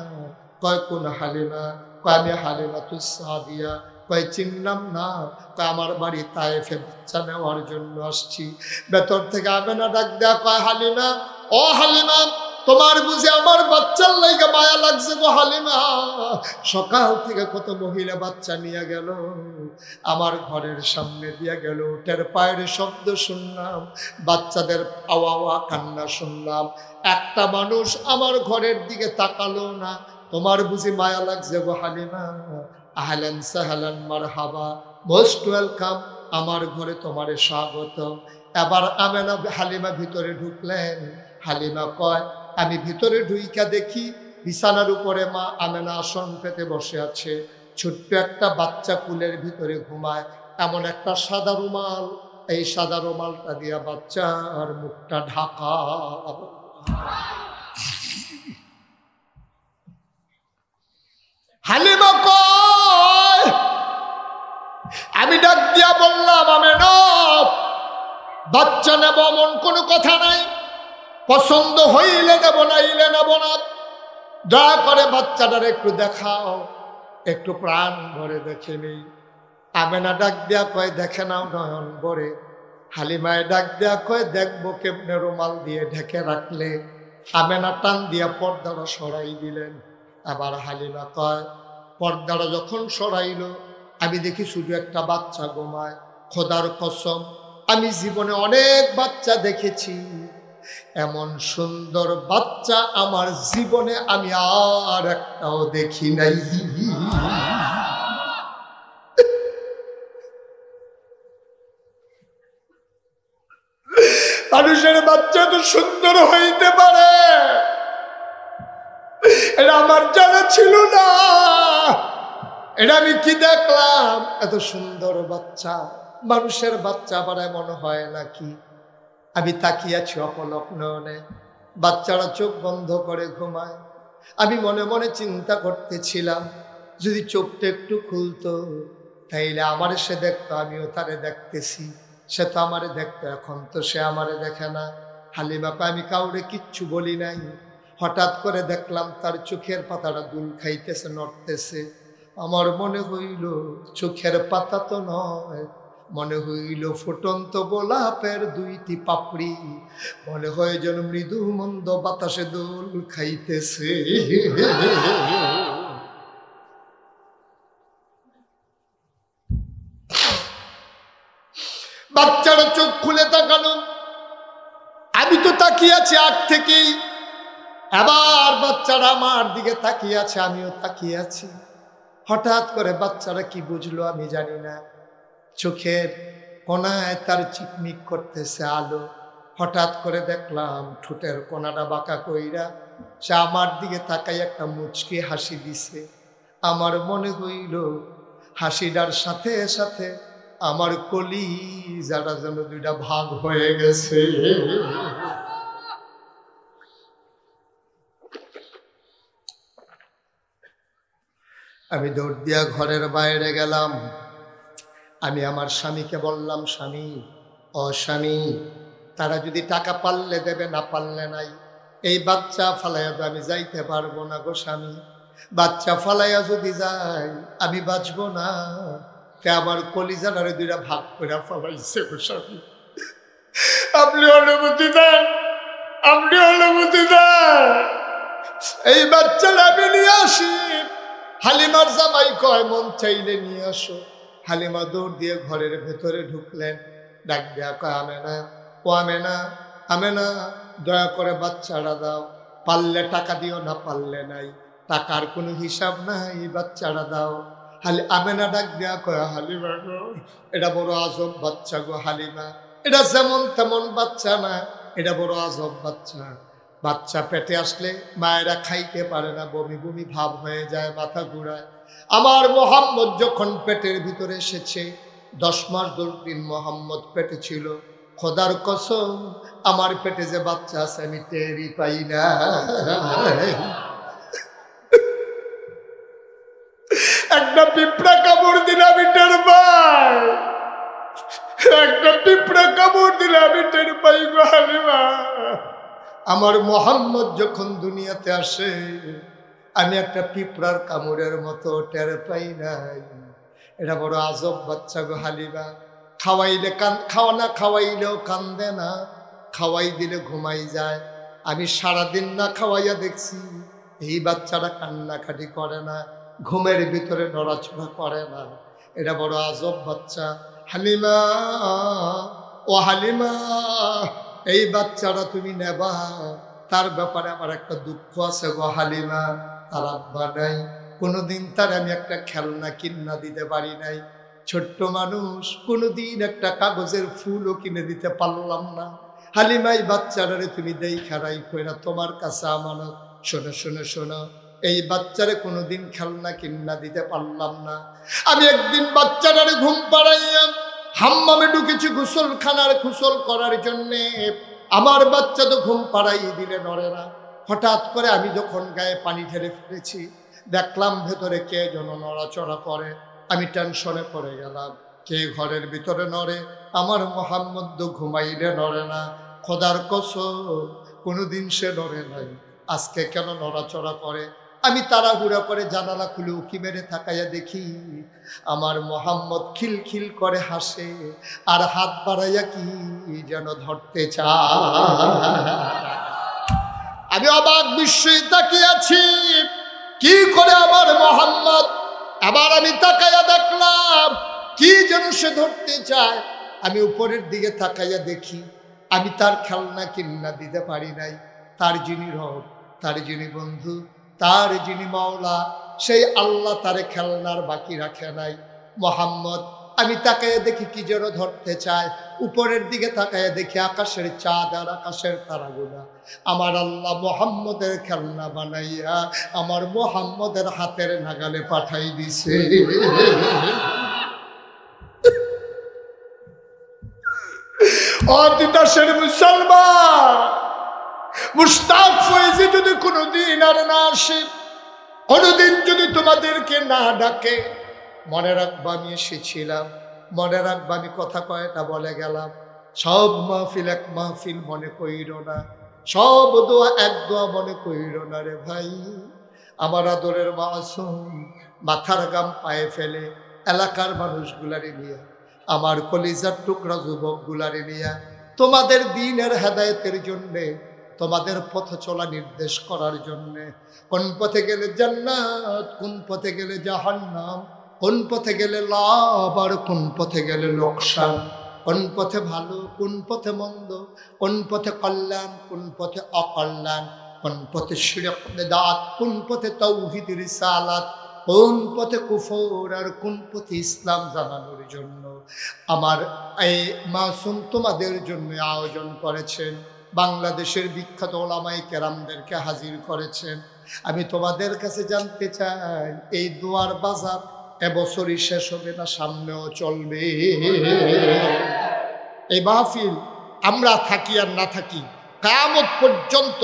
কয় কোন হালিমা? কয় আমি হালিমাতুস সাদিয়া। কয় চিনলাম না। কয় আমার বাড়ি তায়েফে, বাচ্চা নেওয়ার জন্য আসছি। ভেতর থেকে আমেনা ডাক দেয়া কয় হালিমা, ও হালিমা, তোমার বুঝি আমার বাচ্চার লাইগা মায়া লাগছে গো হালিমা? সকাল থেকে কত মহিলা বাচ্চা নিয়ে গেল, আমার ঘরের সামনে দিয়ে গেল, উটের পায়ের শব্দ শুনলাম, বাচ্চাদের আওয়া কান্না শুনলাম, একটা মানুষ আমার ঘরের দিকে তাকালো না। তোমার বুঝি মায়া লাগছে গো হালিমা? আহলান সাহলান মারহাবা, মোস্ট ওয়েলকাম, আমার ঘরে তোমারে স্বাগত। এবার আমেনা হালিমা ভিতরে ঢুকলেন। হালিমা কয় আমি ভিতরে ঢুইকা দেখি বিছানার উপরে মা আমেনা আসন পেতে বসে আছে, ছোট্ট একটা বাচ্চা কুলের ভিতরে ঘুমায়, এমন একটা সাদা রুমাল, এই সাদা রুমালটা দিয়া বাচ্চার মুখটা ঢাকা। হালিমা কয় আমি ডাক দিয়া বললাম আমেনা, বাচ্চা নেব এমন কোনো কথা নাই, পছন্দ হইলে নেব, নাইলে নেব না, দয়া করে বাচ্চাটার একটু দেখাও, একটু প্রাণ ভরে দেখে নেই। আমেনা ডাক দেয়া কয় দেখে নাও নয়ন ভরে। হালিমায় ডাক দেয়া কয় দেখবো কেমনে রুমাল দিয়ে ঢেকে রাখলে। আমেনা টান দিয়া পর্দাটা সরাই দিলেন। আবার হালিমা কয় পর্দাটা যখন সরাইল, আমি দেখি শুধু একটা বাচ্চা ঘুমায়। খোদার কসম, আমি জীবনে অনেক বাচ্চা দেখেছি, এমন সুন্দর বাচ্চা আমার জীবনে আমি আর একটাও দেখি নাই। মানুষের বাচ্চা তো সুন্দর হইতে পারে, এটা আমার জানা ছিল না। এটা আমি কি দেখলাম, এত সুন্দর বাচ্চা, মানুষের বাচ্চা আবার এমন হয় নাকি? আমি তাকিয়েছি অপলক নয়নে, বাচ্চারা চোখ বন্ধ করে ঘুমায়। আমি মনে মনে চিন্তা করতেছিলাম, যদি চোখটা একটু খুলতো তাইলে আমারে সে দেখতো, আমিও তারে দেখতেছি, সে তো আমারে দেখতো, এখন তো সে আমারে দেখে না। হালিমাকে আমি কাউরে কিচ্ছু বলি নাই। হঠাৎ করে দেখলাম তার চোখের পাতাটা দুল খাইতেছে, নড়তেছে। আমার মনে হইল চোখের পাতা তো নয়, মনে হইল ফুটন্ত গোলাপের দুইটি পাপড়ি, মনে হয় যেন মৃদু মন্দ বাতাসে দোল খাইতেছে। বাচ্চারা চোখ খুলে তাকানো, আমি তো তাকিয়ে আছি আগ থেকেই। আবার বাচ্চারা আমার দিকে তাকিয়ে আছে, আমিও তাকিয়ে আছি। হঠাৎ করে বাচ্চারা কি বুঝলো আমি জানি না, চোখের কোনায় তার চিকমিক করতেছে আলো। হঠাৎ করে দেখলাম ঠোঁটের কোনাটা বাঁকা কইরা সে আমার দিকে তাকাই একটা মুচকি হাসি দিছে। আমার মনে হইল হাসিটার সাথে সাথে আমার কলিজাটা যেন দুইটা ভাগ হয়ে গেছে। আমি দৌড় দিয়া ঘরের বাইরে গেলাম। আমি আমার স্বামীকে বললাম, স্বামী, ও স্বামী, তারা যদি টাকা পারলে দেবে, না পারলে নাই। এই বাচ্চা ফালাইয়া তো আমি যাইতে পারবো না গো স্বামী। বাচ্চা ফালাইয়া যদি যাই আমি বাঁচবো না। তে আমার কলিজাটারে দুইটা ভাগ করে ফালাইছে গো স্বামী। আপনি অনুমতি দেন, আপনি অনুমতি দেন, এই বাচ্চাটা আমি নিয়ে আসি। হালিমার জামাই কয়, মন চাইলে নিয়ে আসো। হালিমা দৌড় দিয়ে ঘরের ভেতরে ঢুকলেন। ডাক দেয়া কয়, আমেনা, ও আমেনা, আমেনা, দয়া করে বাচ্চাটা দাও। পারলে টাকা দিও, না পারলে নাই। টাকার কোনো হিসাব নাই, বাচ্চাটা দাও। আমেনা ডাক দেয়া কয়, হালিমা গো, এটা বড় আজব বাচ্চা গো হালিমা। এটা যেমন তেমন বাচ্চা না, এটা বড় আজব বাচ্চা। বাচ্চা পেটে আসলে মায়েরা খাইতে পারে না, বমি বমি ভাব হয়ে যায়, মাথা ঘুরায়। আমার মোহাম্মদ যখন পেটের ভিতরে এসেছে, 10 মাস 10 দিন মোহাম্মদ পেটে ছিল। খোদার কসম, আমার পেটে যে বাচ্চা আছে আমি টেরই পাই না। একটা পিঁপড়া কামড় দিলে আমি টের পাই, একটা পিঁপড়া কামড় দিলে আমি টের পাই গো হালিমা। আমার মোহাম্মদ যখন দুনিয়াতে আসে, আমি একটা পিঁপড়ার কামড়ের মতো টের পাই নাই। এটা বড় আজব বাচ্চা গো হালিমা। খাওয়াইলে খাওয়া না খাওয়াইলেও কান্দে না, খাওয়াই দিলে ঘুমাই যায়। আমি সারাদিন না খাওয়াইয়া দেখছি, এই বাচ্চাটা কান্নাকাটি করে না, ঘুমের ভিতরে নড়াচড়া করে না। এটা বড় আজব বাচ্চা। হালিমা, ও হালিমা, এই বাচ্চাটা তুমি নেবা, তার ব্যাপারে আমার একটা দুঃখ আছে গো হালিমা। তার আব্বা নাই, কোনোদিন তার আমি একটা খেলনা কিনা দিতে পারি নাই। ছোট্ট মানুষ, কোনোদিন একটা কাগজের ফুলও কিনে দিতে পারলাম না। হালিমাই বাচ্চাটারে তুমি দেখা রাইখো, এরা তোমার কাছে আমানত। শোনো শোনো শোনো, এই বাচ্চারে কোনোদিন খেলনা কিনা দিতে পারলাম না। আমি একদিন বাচ্চাটারে ঘুম পাড়াইয়া হাম্মামে ঢুকেছি গোসলখানার গোসল করার জন্যে। আমার বাচ্চা তো ঘুম পাড়াই দিলে নড়ে না। হঠাৎ করে আমি যখন গায়ে পানি ঢেলে ফেলেছি, দেখলাম ভেতরে কে যেন নড়াচড়া করে। আমি টেনশনে পড়ে গেলাম, কে ঘরের ভিতরে নড়ে? আমার মোহাম্মদ তো ঘুমাইলে নড়ে না। খোদার কসম, কোনোদিন সে নড়ে নাই, আজকে কেন নড়াচড়া করে? আমি তাড়াহুড়া করে জানালা খুলে উকি মেরে তাকাইয়া দেখি আমার মোহাম্মদ খিলখিল করে হাসে আর হাত বাড়াইয়া কি যেন ধরতে চায়। আমি অবাক বিস্ময়ে তাকিয়ে আছি, কি করে আমার মোহাম্মদ? আবার আমি তাকাইয়া দেখলাম কি যেন সে ধরতে চায়। আমি উপরের দিকে তাকাইয়া দেখি আমি তার খেলনা কিনা দিতে পারি নাই। তার যিনি রব, তার যিনি বন্ধু, তার যিনি মাওলা, সেই আল্লাহ তারে খেলনার বাকি রাখে নাই। মোহাম্মদ, আমি তাকাইয়া দেখি কি যেন ধরতে চায়। উপরের দিকে তাকাইয়া দেখি আকাশের চাঁদ আর আকাশের তারাগুলা আমার আল্লাহ মোহাম্মদের খেলনা বানাইয়া আমার মোহাম্মদের হাতের নাগালে পাঠাই দিছে। অতিদাসের মুসলমান, মুস্তাক ফয়েজি যদি কোনোদিন আর না আসে, কোনোদিন যদি তোমাদেরকে না ডাকে, মনে রাখবা আমি এসেছিলাম, মনে রাখবা আমি কথা কয়টা বলে গেলাম। সব মাহফিল এক মাহফিল মনে কইর না, সব দোয়া এক দোয়া মনে কইর না রে ভাই। আমার আদরের মাসুম মাথার গাম পায়ে ফেলে এলাকার মানুষগুলারে নিয়ে, আমার কলিজার টুকরা যুবকগুলারে নিয়ে তোমাদের দ্বীনের হেদায়েতের জন্যে, তোমাদের পথ চলা নির্দেশ করার জন্যে, কোন পথে গেলে জান্নাত, কোন পথে গেলে জাহান্নাম, কোন পথে গেলে লাভ আর কোন পথে গেলে লোকসান, কোন পথে ভালো কোন পথে মন্দ, কোন পথে কল্যাণ কোন পথে অকল্যাণ, কোন পথে শিরক বিদআত কোন পথে তাওহীদ রিসালাত, কোন পথে কুফর আর কোন পথে ইসলাম জানানোর জন্য আমার এই মাসুম তোমাদের জন্য আয়োজন করেছেন। বাংলাদেশের বিখ্যাত ওলামায়ে কেরামদেরকে হাজির করেছেন। আমি তোমাদের কাছে জানতে চাই, এই দুয়ার বাজার এবছরই শেষ হবে না সামনেও চলবে? এই মাহফিল আমরা থাকি আর না থাকি, কিয়ামত পর্যন্ত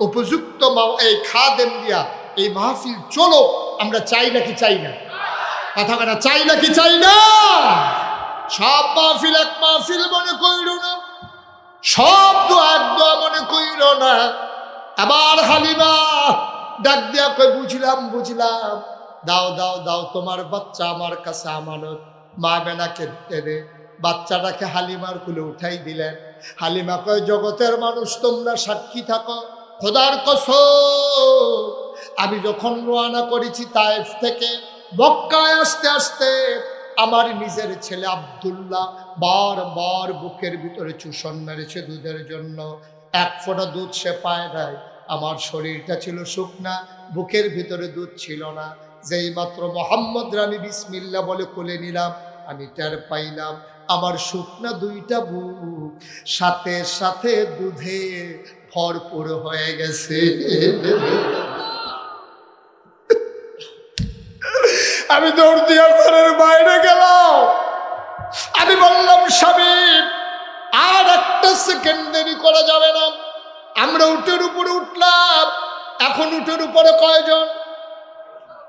উপযুক্ত এই খাদেম দিয়া এই মাহফিল চলো, আমরা চাই নাকি চাই না? কথা বলা চাই নাকি চাই না? সব মাহফিল এক মাহফিল মনে কইল না, সব দোয়া এক দোয়া মনে কইল না। আবার হালিমা ডাক দিয়া কই, বুঝলাম বুঝলাম, দাও দাও দাও, তোমার বাচ্চা আমার কাছে আমানত। মা বেনাকে দে, বাচ্চাটাকে হালিমার কুলে উঠাই দিলেন। হালিমা কয়, জগতের মানুষ তোমরা সাক্ষী থাকো, খোদার কসম আমি যখন রওনা করেছি তায়েফ থেকে মক্কায় আসতে আসতে আমার নিজের ছেলে আব্দুল্লাহ বারবার বুকের ভিতরে চুষণ মেরেছে দুধের জন্য। এক ফোঁটা দুধ সে পায় নাই। আমার শরীরটা ছিল শুকনা, বুকের ভিতরে দুধ ছিল না। যেই মাত্র মোহাম্মদ রামি বিসমিল্লাহ বলে কোলে নিলাম, আমি টের পাইলাম আমার শুকনা দুইটা বুক সাথে সাথে দুধে ভরপুর হয়ে গেছে। আমি দৌড় দিয়া ঘরের বাইরে গেলাম। আমি বললাম, স্বামী আর একটা সেকেন্ড দেরি করা যাবে না। আমরা উটের উপরে উঠলাম। এখন উটের উপরে কয়জন?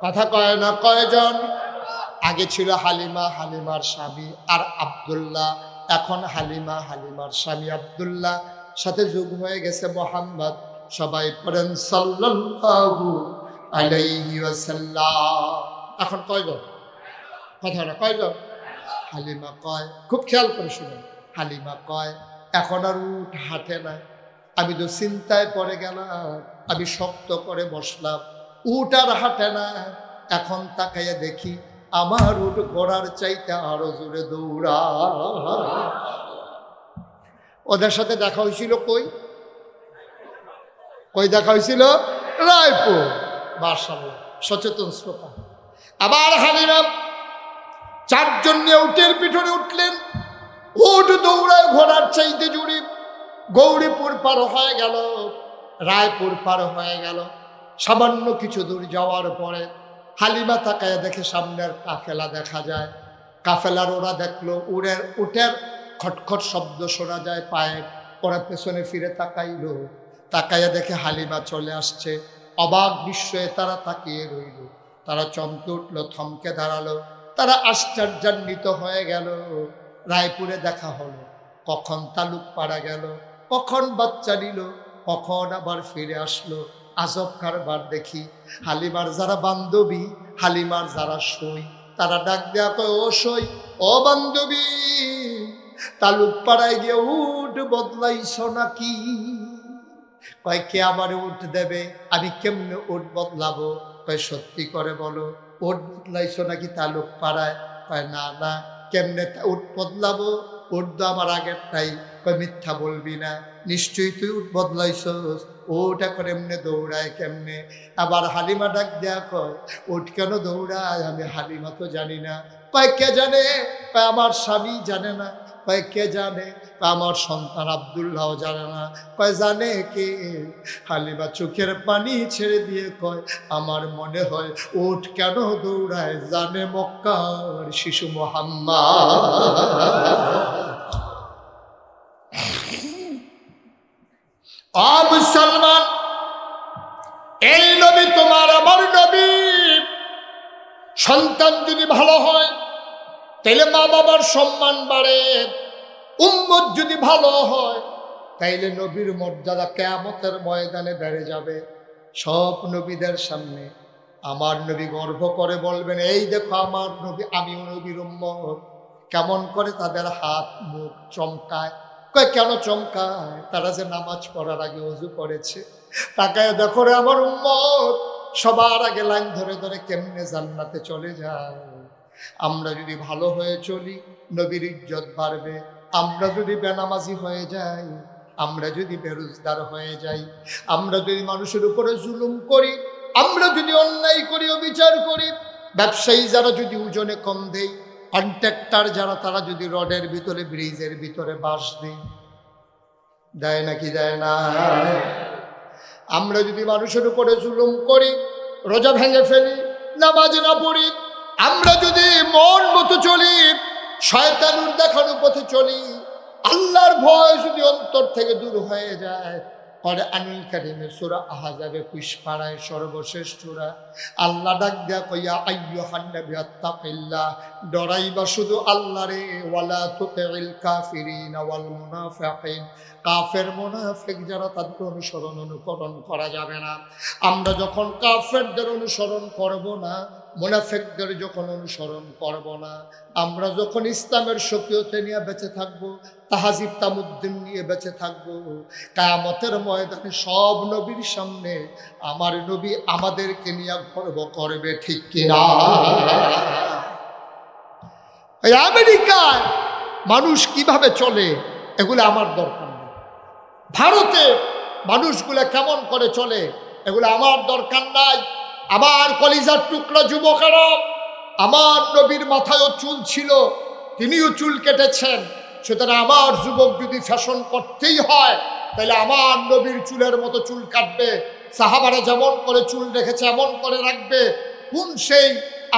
কথা কয় না, কয়জন? আগে ছিল হালিমা, হালিমার স্বামী আর আব্দুল্লাহ। এখন হালিমা, হালিমার স্বামী আব্দুল্লাহ, সাথে যোগ হয়ে গেছে মোহাম্মদ। সবাই পড়েন সাল্লাল্লাহু আলাইহি ওয়াসাল্লাম। এখন কয়জন? কথা না, কয়জন? হালিমা কয়, খুব খেয়াল করে শুনুন, হালিমা কয় এখন আর উঠ হাঁটে না। আমি তো চিন্তায় পড়ে গেলাম। আমি শক্ত করে বসলাম, উঠ আর হাঁটে না। এখন তাকাইয়া দেখি আমার উঠ ঘোড়ার চাইতে আরো জোরে দৌড়া। ওদের সাথে দেখা হয়েছিল কই? কই দেখা হয়েছিল? রায়পুর। মাশাআল্লাহ, সচেতন শ্রোতা। আবার হালিমা চারজন নিয়ে উটের পিছনে উঠলেন। উট দৌড়ায় ঘোড়ার চাইতে জুড়ি। গৌরীপুর পার হয়ে গেল, রায়পুর পার হয়ে গেল। সামান্য কিছু দূর যাওয়ার পরে হালিমা তাকায় দেখে সামনের কাফেলা দেখা যায়। কাফেলার ওরা দেখলো উটের খটখট শব্দ শোনা যায় পায়ের। ওরা পেছনে ফিরে তাকাইলো, তাকাইয়া দেখে হালিমা চলে আসছে। অবাক বিস্ময়ে তারা তাকিয়ে রইল। তারা চমকে উঠল, থমকে দাঁড়ালো। তারা আশ্চর্যান্বিত হয়ে গেল। রায়পুরে দেখা হলো, কখন তালুক পাড়া গেল, কখন বাচ্চা নিল, কখন আবার ফিরে আসলো। আজব কারবার দেখি। হালিমার যারা বান্ধবী, হালিমার যারা সই, তারা ডাক দেয়া কয়, ও সই, ও বান্ধবী, তালুক পাড়ায় গিয়ে উঠ বদলাইছ নাকি? কয়, কে আমার উঠ দেবে? আমি কেমনে উঠ বদলাবো? কয়, সত্যি করে বলো, উঠ বদলাইছ নাকি তালুক পাড়ায়? কয়, না না, কেমনে উঠ বদলাবো? উঠ তো আমার আগেরটাই। কয়, মিথ্যা বলবি না, নিশ্চয়ই তুই উঠ বদলাইছস। উঠ এখন এমনি দৌড়ায় কেমনে? আবার হালিমা ডাক দেয়া কয়, উঠ কেন দৌড়ায়? আমি হালিমা তো জানি না। কয়, কে জানে? কয়, আমার স্বামী জানে না। কয়, কে জানে? আমার সন্তান আব্দুল্লাহ জানে না। কয়, জানে কে? হালিমা চোখের পানি ছেড়ে দিয়ে কয়, আমার মনে হয় উঠ কেন দৌড়ায় জানে মক্কার শিশু মুহাম্মদ। ও মুসলমান, এই নবী তোমার আমার নবী। সন্তান যদি ভালো হয় তাইলে মা বাবার সম্মান বাড়ে। উম্মত যদি ভালো হয় তাইলে নবীর মর্যাদা কিয়ামতের ময়দানে বেড়ে যাবে। সব নবীদের সামনে আমার নবী গর্ব করে বলবেন, এই দেখো আমার নবী, আমিও নবীর উম্মত। কেমন করে তাদের হাত মুখ চমকায়। কয়, কেন চমকায়? তারা যে নামাজ পড়ার আগে ওযু করেছে। তাকায় দেখো রে আমার উম্মত, সবার আগে লাইন ধরে ধরে কেমনে জান্নাতে চলে যায়। আমরা যদি ভালো হয়ে চলি, নবীর ইজ্জত বাড়বে। আমরা যদি বেনামাজি হয়ে যাই, আমরা যদি বেরোজগার হয়ে যাই, আমরা যদি মানুষের উপরে জুলুম করি, আমরা যদি অন্যায় করি, অবিচার করি, ব্যবসায়ী যারা যদি ওজনে কম দেয়, কন্ট্রাক্টর যারা তারা যদি রডের ভিতরে ব্রিজের ভিতরে বাঁশ দেয়, দেয় নাকি দেয় না? আমরা যদি মানুষের উপরে জুলুম করি, রোজা ভেঙে ফেলি, নামাজ না পড়ি, আমরা যদি মন মতো চলি, শয়তানুর দেখানো পথে চলি, আল্লাহর ভয় যদি অন্তর থেকে দূর হয়ে যায়, কোরআনুল কারীমে সূরা আহজাবে ২১ পারায় সর্বশেষ সূরা, আল্লাহ ডাক দেয়া কইয়া আইয়ুহান নাবী আত্তাকিল্লাহ, ডরাইবা শুধু আল্লাহরে, ওয়ালা তুতিল কাফিরিন ওয়াল মুনাফিকিন, কাফের মুনাফিক যারা তাদের অনুকরণ করা যাবে না। আমরা যখন কাফেরদের অনুসরণ করব না, মুনাফিকদের যখন অনুসরণ করব না, আমরা যখন ইসলামের শরীয়তে নিয়ে বেঁচে থাকব, তাহাজিব তামুদ্দিন নিয়ে বেঁচে থাকব, কিয়ামতের ময়দানে সব নবীর সামনে আমার নবী আমাদেরকে নিয়ে গর্ব করবে, ঠিক কিনা? এই আমেরিকায় মানুষ কিভাবে চলে এগুলো আমার দরকার নেই। ভারতে মানুষগুলো কেমন করে চলে এগুলো আমার দরকার নাই। আমার কলিজার টুকরা যুবকেরা, আমার নবীর মাথায়ও চুল ছিল, তিনিও চুল কেটেছেন। সুতরাং আমার যুবক যদি ফ্যাশন করতেই হয়, তাহলে আমার নবীর চুলের মতো চুল কাটবে। সাহাবারা যেমন করে চুল রেখেছে এমন করে রাখবে। কোন সেই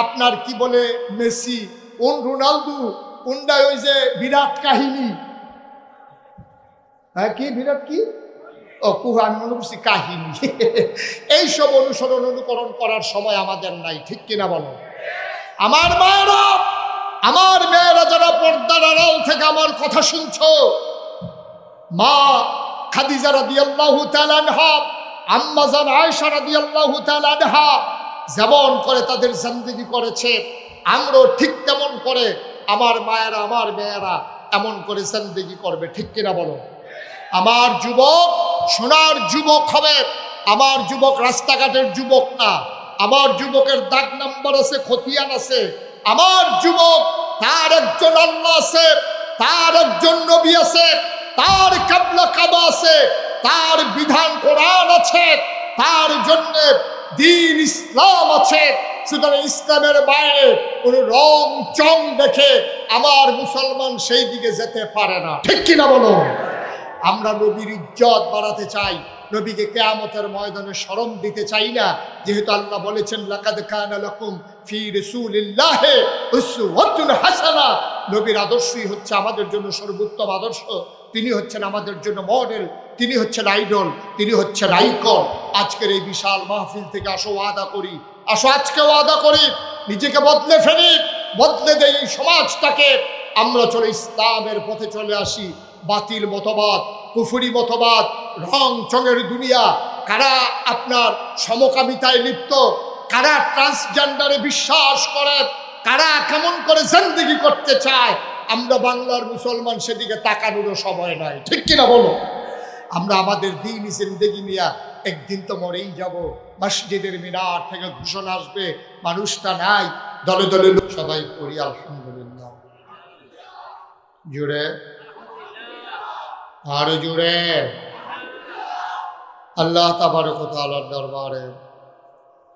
আপনার কি বলে মেসি, কোন রোনালদো, কোনটা ওই যে বিরাট কাহিনী, হ্যাঁ কি বিরাট কি আমি মনে করছি কাহিনী। এইসব অনুকরণ করার সময় আমাদের নাই, ঠিক কিনা বলো? আমার মায়েরা, আমার মেয়েরা যারা পর্দার আড়াল থেকে আমার কথা শুনছো, মা খাদিজা রাদিয়াল্লাহু তাআলা আনহা, আম্মা জান আয়েশা রাদিয়াল্লাহু তাআলা আনহা যেমন করে তাদের জিন্দেগি করেছে, আমরাও ঠিক তেমন করে আমার মায়েরা, আমার মেয়েরা এমন করে জিন্দেগি করবে, ঠিক কিনা বলো? আমার যুবক সোনার যুবক হবে। আমার যুবক রাস্তাঘাটের যুবক না। আমার যুবকের দাগ নাম্বার আছে, খতিয়ান আছে। আমার যুবক তার একজন আল্লাহ আছে, তার একজন নবী আছে, তার কিবলা কাবা আছে, তার বিধান কোরআন আছে, তার জন্য দ্বীন ইসলাম আছে। সুতরাং ইসলামের বাইরে কোন রং চং দেখে আমার মুসলমান সেই দিকে যেতে পারে না, ঠিক কিনা বলো? আমরা নবীর ইজ্জত বাড়াতে চাই, নবীকে কিয়ামতের ময়দানে শরম দিতে চাই না। যেহেতু আল্লাহ বলেছেন লাকাদ কানা লাকুম ফি রাসূলিল্লাহি উসওয়াতুন হাসানা, নবীর আদর্শই হচ্ছে আমাদের জন্য সর্বোত্তম আদর্শ। তিনি হচ্ছেন আমাদের জন্য মডেল, তিনি হচ্ছেন আইডল, তিনি হচ্ছেন আইকন। আজকের এই বিশাল মাহফিল থেকে আসো ওয়াদা করি, আসো আজকে ওয়াদা করি, নিজেকে বদলে ফেলি, বদলে দেই এই সমাজটাকে। আমরা চলে ইসলামের পথে চলে আসি। বাতিল মতবাদ, কুফরি মতবাদ, রং চঙের দুনিয়া, কারা আপনার সমকামিতায় লিপ্ত, কারা ট্রান্সজেন্ডারে বিশ্বাস করে, কারা কেমন করে জিন্দেগি করতে চায়, আমরা বাংলার মুসলমান সেদিকে তাকানোরও সময় নাই, ঠিক কিনা বলো? আমরা আমাদের দিন জিন্দেগি নিয়ে একদিন তো মরেই যাব। মসজিদের মিনার থেকে ঘোষণা আসবে, মানুষটা নাই, দলে দলে লোক সবাই পড়ি আলহামদুলিল্লাহ, জুড়ে আরো জুড়ে। আল্লাহ তাবারক ওয়া তাআলার দরবারে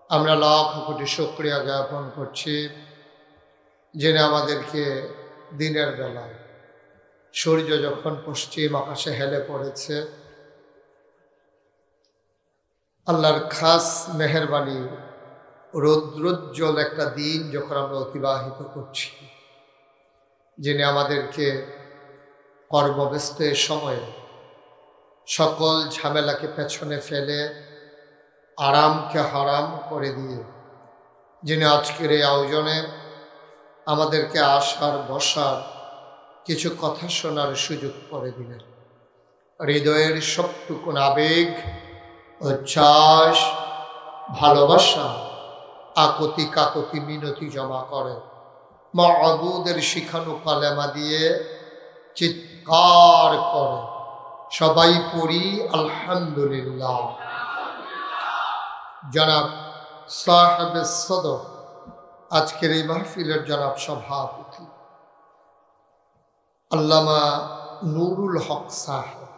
আমরা লাখ কোটি শুকরিয়া জ্ঞাপন করছি, যিনি আমাদেরকে দিনের বেলায় সূর্য যখন পশ্চিম আকাশে হেলে পড়েছে, আল্লাহর খাস মেহেরবানি, রৌদ্রোজ্জ্বল একটা দিন যখন আমরা অতিবাহিত করছি, যিনি আমাদেরকে কর্মব্যস্ত সময়ে সকল ঝামেলাকে পেছনে ফেলে আরামকে হারাম করে দিয়ে, যিনি আজকের এই আয়োজনে আমাদেরকে আসার বসার কিছু কথা শোনার সুযোগ করে দিলেন। হৃদয়ের সবটুকুন আবেগ, উচ্ছ্বাস, ভালোবাসা, আকুতি কাকুতি মিনতি জমা করে মাবুদের শিখানো কালেমা দিয়ে চিৎকার করে সবাই পড়ি আলহামদুলিল্লাহ। জনাব সাহেব সদর, আজকের এই মাহফিলের জনাব সভাপতি আল্লামা নুরুল হক সাহেব,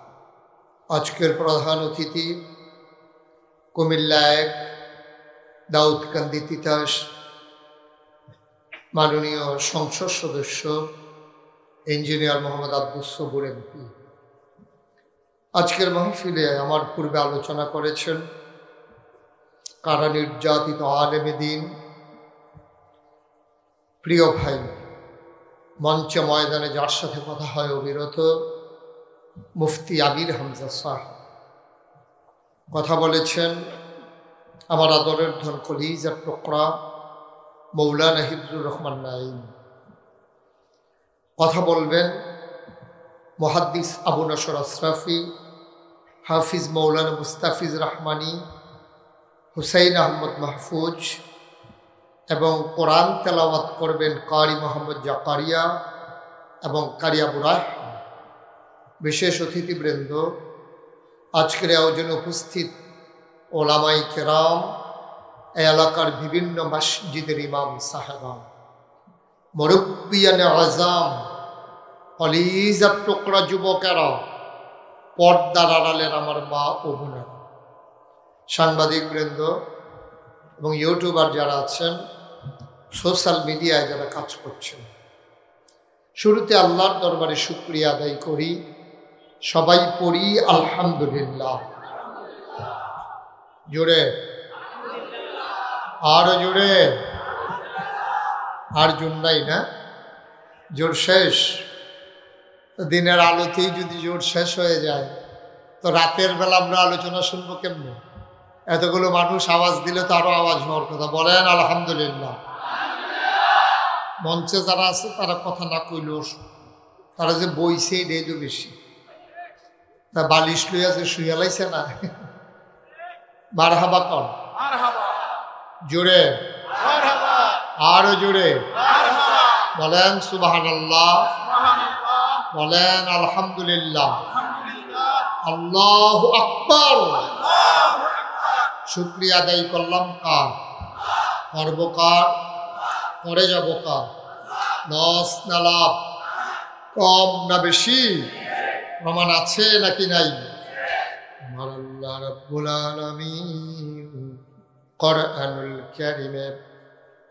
আজকের প্রধান অতিথি কুমিল্লা ১ দাউদকান্দি তিতাস মাননীয় সংসদ সদস্য ইঞ্জিনিয়ার মোহাম্মদ আব্দুস সবুর এমপি, আজকের মাহফিলে আমার পূর্বে আলোচনা করেছেন কারা নির্যাতিত আলেমে দ্বীন, প্রিয় ভাই, মঞ্চে ময়দানে যার সাথে কথা হয় অবিরত, মুফতি আবির হামজা সাহেব কথা বলেছেন। আমার আদরের ধন কলিজার টুকরা মৌলানা হিফজুর রহমান নাঈম। কথা বলবেন মুহাদ্দিস আবু নসর আশরাফি, হাফিজ মৌলানা মুস্তাফিজ রহমানি, হুসাইন আহমদ মাহফুজ, এবং কোরআন তেলাওয়াত করবেন কারি মোহাম্মদ জাকারিয়া এবং কারি আবু রায়হান। বিশেষ অতিথিবৃন্দ, আজকের আয়োজনে উপস্থিত ওলামাই কেরাম, এই এলাকার বিভিন্ন মসজিদের ইমাম সাহেবান, মুরব্বিয়ানে আযাম, কলিজার টুকরা যুবকেরা, পর্দার আড়ালের আমার মা ও বোনেরা, সাংবাদিক বৃন্দ এবং ইউটিউবার যারা আছেন, সোশ্যাল মিডিয়ায় যারা কাজ করছেন, শুরুতে আল্লাহর দরবারে শুকরিয়া আদায় করি। সবাই পড়ি আলহামদুলিল্লাহ। জোরে, আরো জোরে, আর জোর নাই না? জোর শেষ। দিনের আলোতেই যদি জোর শেষ হয়ে যায় তো রাতের বেলা আমরা আলোচনা শুনবো কেমনে? এতগুলো মানুষ আওয়াজ দিলে তো আরো আওয়াজ হওয়ার কথা। বলেন আলহামদুলিল্লাহ। মঞ্চে যারা আছে তারা কথা না কইলেও তারা যে বইছে এটাই তো বেশি। তা বালিশ লইয়া যে শুয়ে লাইছে না, মারহাবা কর, জোরে, আরো জোরে বলেন সুবহানাল্লাহ, বলেন আলহামদুলিল্লাহ, আল্লাহু আকবার। শুকরিয়া আদায় করলাম কার? করব কার? করে যাব কার? লস না লাভ? কম না বেশি? প্রমাণ আছে নাকি নাই? আমার আল্লাহ রাব্বুল আলামিন কোরআনুল কারীমে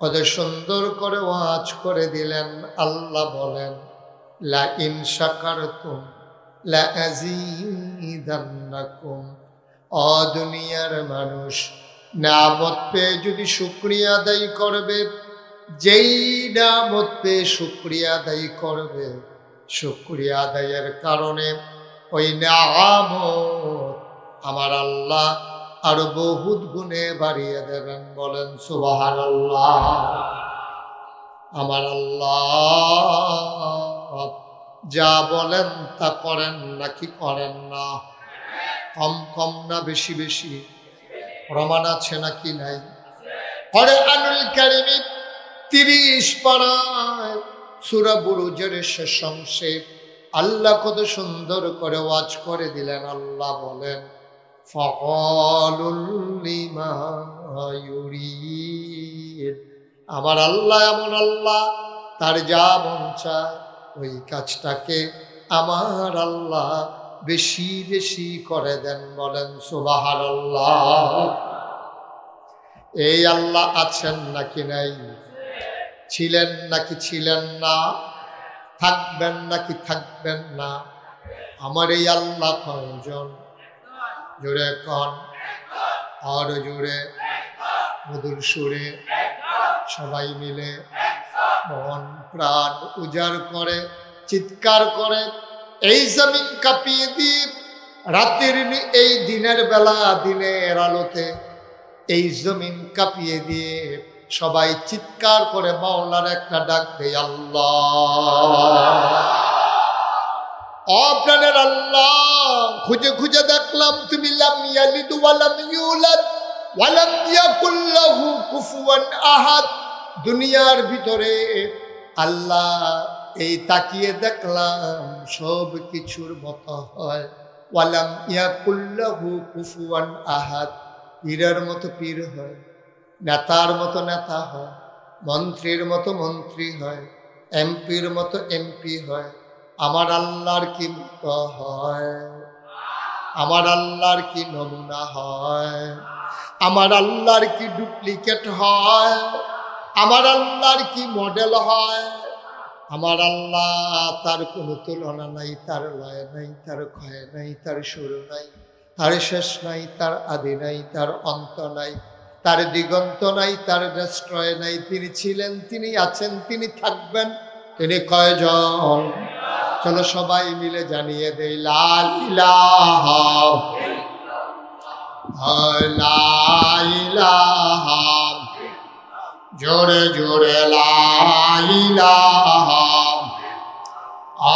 কত সুন্দর করে ওয়াজ করে দিলেন। আল্লাহ বলেন, লা ইন শাকারতুম লা আযীদান্নাকুম। ও দুনিয়ার মানুষ, নিয়ামত পেয়ে যদি শুকরিয়া আদায় করবে, যেই নিয়ামত পেয়ে শুকরিয়া আদায় করবে, শুকরিয়া আদায়ের কারণে ওই নিয়ামত আমার আল্লাহ আরো বহুত গুণে বাড়িয়ে দেবেন। বলেন সুবহানাল্লাহ। আমার আল্লাহ যা বলেন তা করেন নাকি করেন না? কম কম না বেশি বেশি? প্রমাণ আছে নাকি নাই? কোরআনুল কারীম 30 পারায় সূরা বুরুজের শেষ অংশে আল্লাহ কত সুন্দর করে ওয়াজ করে দিলেন। আল্লাহ বলেন, ফাআলুল লিমা ইউরিদ। আমার আল্লাহ এমন আল্লাহ, তার যা মন চায় ওই কাজটাকে আমার আল্লাহ বেশি বেশি করে দেন। বলেন সুবহানাল্লাহ। এই আল্লাহ আছেন নাকি নাই? ছিলেন নাকি ছিলেন না? থাকবেন নাকি থাকবেন না? আমার এই আল্লাহ কয়জন? জোরে কন, আর জোরে, মধুর সুরে সবাই মিলে মন প্রাণ উজাড় করে চিৎকার করে এই জমিন কাঁপিয়ে দিয়ে রাতের এই দিনের বেলা দিনের আলোতে এই জমিন কাঁপিয়ে দিয়ে সবাই চিৎকার করে মাওলার একটা ডাক দেয়, আল্লাহ। আপনার আল্লাহ খুঁজে খুঁজে দেখলাম তুমি লাম ইয়ালিদ ওয়া লাম ইউলাদ ওয়া লাম ইয়াকুল লাহু কুফুয়ান আহাদ। দুনিয়ার ভিতরে আল্লাহ এই তাকিয়ে দেখলাম সব কিছুর মতো হয়। ওয়া লাম ইয়াকুল লাহু কুফুয়ান আহাদ। পীরের মতো পীর হয়, নেতার মতো নেতা হয়, মন্ত্রীর মতো মন্ত্রী হয়, এমপির মতো এমপি হয়। আমার আল্লাহর কি মতো হয়? আমার আল্লাহর কি নমুনা হয়? আমার আল্লাহর কি ডুপ্লিকেট হয়? আমার আল্লাহর কি মডেল হয়? আমার আল্লাহ, তার কোনো তুলনা নাই, তার লয় নাই, তার ক্ষয় নাই, তার শুরু নাই, তার শেষ নাই, তার আদি নাই, তার অন্ত নাই, তার দিগন্ত নাই, তার ডেস্ট্রয় নাই। তিনি ছিলেন, তিনি আছেন, তিনি থাকবেন। তিনি কয়জন? চলো সবাই মিলে জানিয়ে দেই, লা ইলাহা লা ইলাহা, জোরে জোরে লা ইলাহা,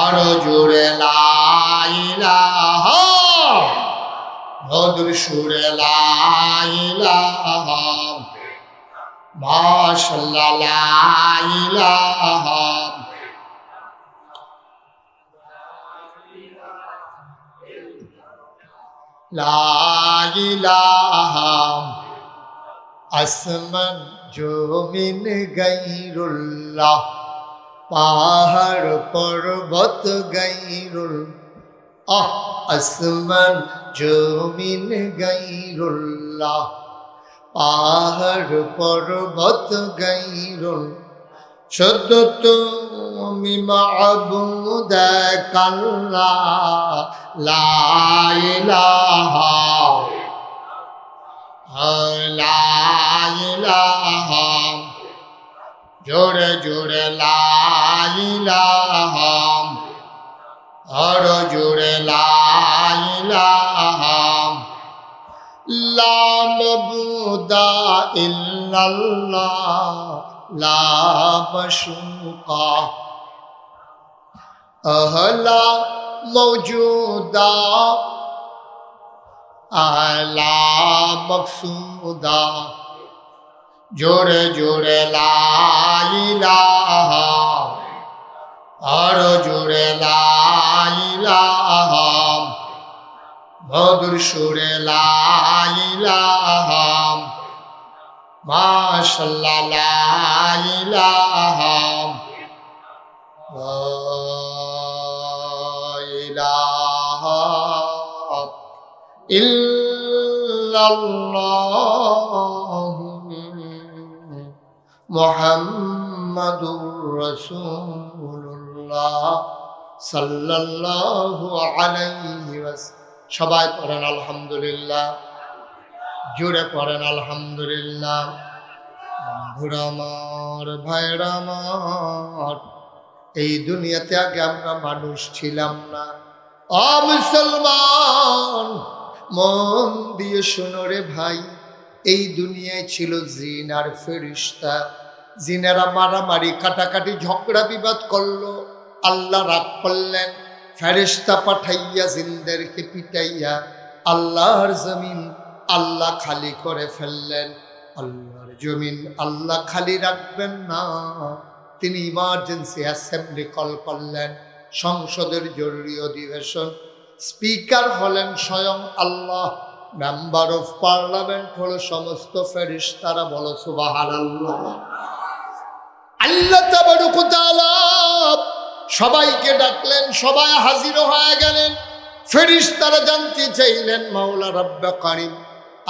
আরো জোরে লা ইলাহা, মধুর সুরে লা ইলাহা, মাশাআল্লাহ লা ইলাহা। লা ইলাহা আসমান জমিন গায়রুল্লাহ, পাহাড় পর্বত গায়রুল্লাহ, আসমান জমিন গায়রুল্লাহ, পাহাড় পর্বত গায়রুল্লাহ। শুধু তুমি মাবুদ আল্লাহ, লা ইলাহা লা ইলাহা, জোরে জোরে লা ইলাহা, আরো জোরে লা ইলাহা। লা মাবুদা ইল্লাল্লাহ, লা মাশুকা আহলা মওজুদা, আলা মকসুদা, জোরে জোরে লা ইলাহা, আরো জোরে লা ইলাহা, মধুর সুরে লা ইলাহা, মাশাআল্লাহ লা ইলাহা, লা ইলাহা ইল্লাল্লাহ মুহাম্মাদুর রাসূলুল্লাহ সাল্লাল্লাহু আলাইহি ওয়াসাল্লাম। সবাই পড়েন আলহামদুলিল্লাহ, জোরে পড়েন আলহামদুলিল্লাহ। বন্ধুরা আমার, ভাইরা আমার, এই দুনিয়াতে আগে আমরা মানুষ ছিলাম না। মুসলমান মন দিয়ে শোনো রে ভাই, এই দুনিয়ায় ছিল জিন আর ফেরেশতা। জিনেরা মারামারি কাটাকাটি ঝগড়া বিবাদ করলো, আল্লাহ রাগ করলেন, ফেরেশতা পাঠাইয়া জিনদেরকে পিটাইয়া আল্লাহর জমিন আল্লাহ খালি করে ফেললেন। আল্লাহর জমিন আল্লাহ খালি রাখবেন না, তিনি ইমার্জেন্সি অ্যাসেম্বলি কল করলেন, সংসদের জরুরি অধিবেশন। স্পিকার হলেন স্বয়ং আল্লাহ, মেম্বার অফ পার্লামেন্ট হলো সমস্ত ফেরেশতারা। বলো সুবহানাল্লাহ। আল্লাহ তাবারক ওয়া তাআলা সবাইকে ডাকলেন, সবাই হাজির হয়ে গেলেন। ফেরেশতারা জানতে চাইলেন, মাওলা রব্বে কারীম,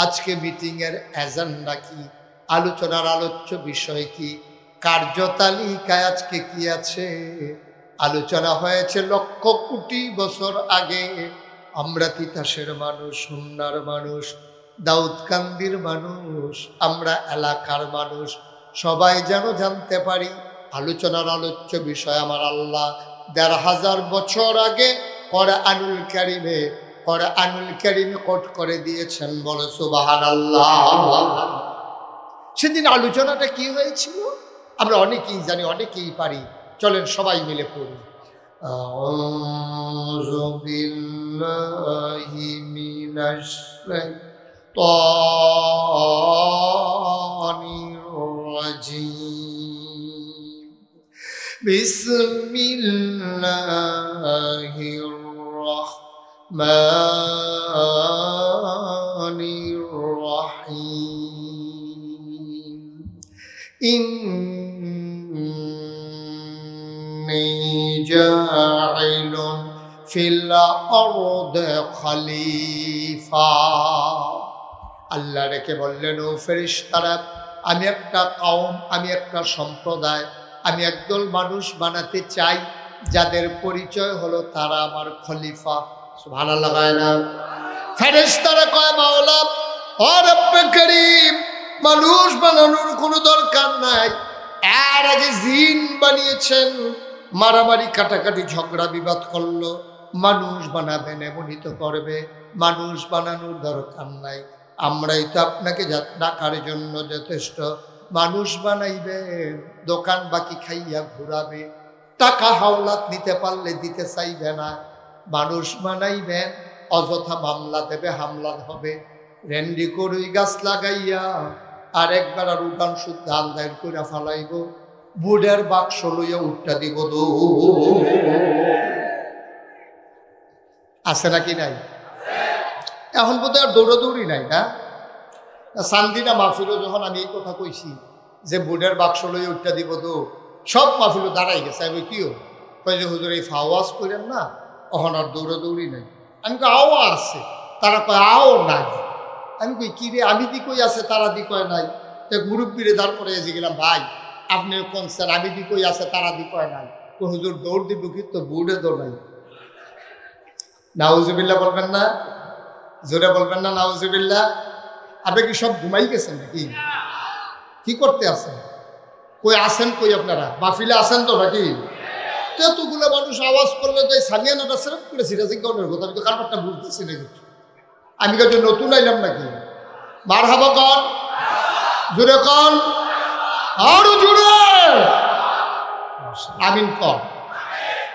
আজকে মিটিং এর এজেন্ডা কি, আলোচনার আলোচ্য বিষয় কি, কার্যতালিকায় আজকে কি আছে? আলোচনা হয়েছে লক্ষ কোটি বছর আগে। আমরা তিতাসের মানুষ, হুন্নার মানুষ, দাউদকান্দির মানুষ, আমরা এলাকার মানুষ, সবাই যেন জানতে পারি আলোচনার আলোচ্য বিষয় আমার আল্লাহ ১৫০০ বছর আগে কোরআনুল কারীমে কোট করে দিয়েছেন। বলো সুবহানাল্লাহ। সেদিন আলোচনাটা কি হয়েছিল আমরা অনেকেই জানি, অনেকেই পারি। চলেন সবাই মিলে পড়ি। আউযু বিল্লাহি মিনাশ শাইতানির রাজীম। বিসমিল্লাহির রাহমানির রাহিম। ইন্নী জাইলুন ফিল আরদি খলিফা। আল্লাহ রেখে বললেন, ও ফেরেশতারা, আমি একটা কওম, আমি একটা সম্প্রদায়, আমি একদল মানুষ বানাতে চাই যাদের পরিচয় হলো তারা আমার খলিফা। সুবহানাল্লাহ। ফেরেশতারা কয় মাওলা ও রব্বে করিম, মানুষ বানানোর কোনো দরকার নাই, এর আগে জিন বানিয়েছেন, মারামারি কাটাকাটি ঝগড়া বিবাদ করলো, মানুষ বানাবেন এমনই তো করবে, মানুষ বানানোর দরকার নাই, আমরাই তো আপনাকে ডাকার জন্য যথেষ্ট। মানুষ বানাইবেন, দোকান বাকি খাইয়া ঘুরাবে, টাকা হাওলাত নিতে পারলে দিতে চাইবে না। মানুষ বানাইবেন, অযথা মামলা দেবে, হামলা হবে, রেন্ডি করুই গাছ লাগাইয়া আর একবার আর উগান শুদ্ধ আন্দায় করে ফালাইব, বুড়ের বাক্স লইয়া উঠটা দিব। আছে নাকি নাই? এখন বোধহয় আর দৌড়াদৌড়ি নাই না? সান্দিনা মাহফিলও যখন আমি এই কথা কইছি যে বুড়ের বাক্স লইয়া উঠটা দিব, তো সব মাহফিলও দাঁড়াই গেছে। আমি কিও কই যে হুজুর এই ফাওয়াজ করেন না, এখন আর দৌড়াদৌড়ি নাই। আমি কই আও আছে, তারা কয় আও নাই। আমি কই কি রে, আমি দি কই আছে, তারা দি কয় নাই। তো মুরব্বীরে দাঁড় করে এসে গেলাম, ভাই আপনি কনছেন আমি দি কই আছে, তারা দি কয় নাই। হুজুর দৌড় দিব, কিন্তু বুড়ে দৌড়াই। নাউজুবিল্লাহ বলবেন না? জোরে বলবেন না নাউজুবিল্লাহ? আপনি কি সব ঘুমাই গেছেন নাকি? কি করতে আছেন? কই আছেন কই আপনারা? মাহফিলে আছেন তো নাকি? এতগুলো মানুষ আওয়াজ করলে তো সামিয়ানাটা সেরকম করে সিরাজিক গণের কথা, আমি তো কারবারটা বুঝতেছি না কিছু। আমি কাছে নতুন আইলাম নাকি? মারহাবা কন, জোরে কন, আরো জোরে আমিন কন।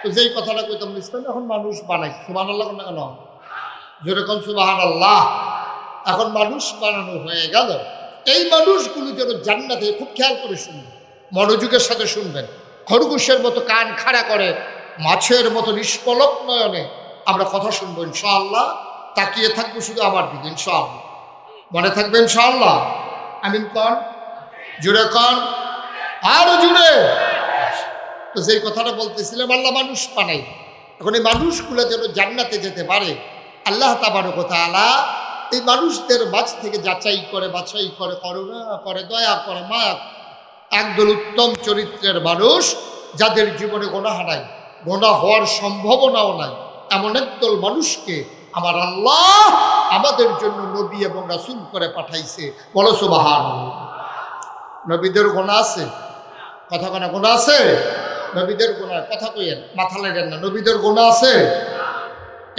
তো যেই কথাটা কইতাম ইসলাম, এখন মানুষ বানাই। সুবহানাল্লাহ না কেন? জোরে কন সুবহানাল্লাহ। এখন মানুষ বানানো হয়ে গেল, এই মানুষগুলো যেন জান্নাতে, খুব খেয়াল করে শুনবেন, মনোযোগের সাথে শুনবেন, খরগোশের মতো কান খাড়া করে, মাছের মতো নিষ্পলক নয়নে আমরা কথা শুনবো ইনশাআল্লাহ। তাকিয়ে থাকবো শুধু আমার দিকে ইনশাআল্লাহ। মনে থাকবে ইনশাআল্লাহ। আমিন কন, জুড়ে কন, আরো জুড়ে। তো যেই কথাটা বলতেছিলাম, আল্লাহ মানুষ বানাই। এখন এই মানুষগুলো যেন জান্নাতে যেতে পারে, আল্লাহ তাবারক ওয়া তাআলা এই মানুষদের মাঝ থেকে যাচাই করে, বাছাই করে, করুণা করে, দয়া করে, মায়া, একদল উত্তম চরিত্রের মানুষ যাদের জীবনে গুনাহ নাই, গুনাহ হওয়ার সম্ভাবনাও নাই, এমন একদল মানুষকে আমার আল্লাহ আমাদের জন্য নবী এবং রাসূল করে পাঠাইছে। বলো সুবহানাল্লাহ। নবীদের গুনাহ আছে? কথা কনা গুনাহ আছে? নবীদের গুনাহ কথা কইেন, মাথা লাগেন না। নবীদের গুনাহ আছে?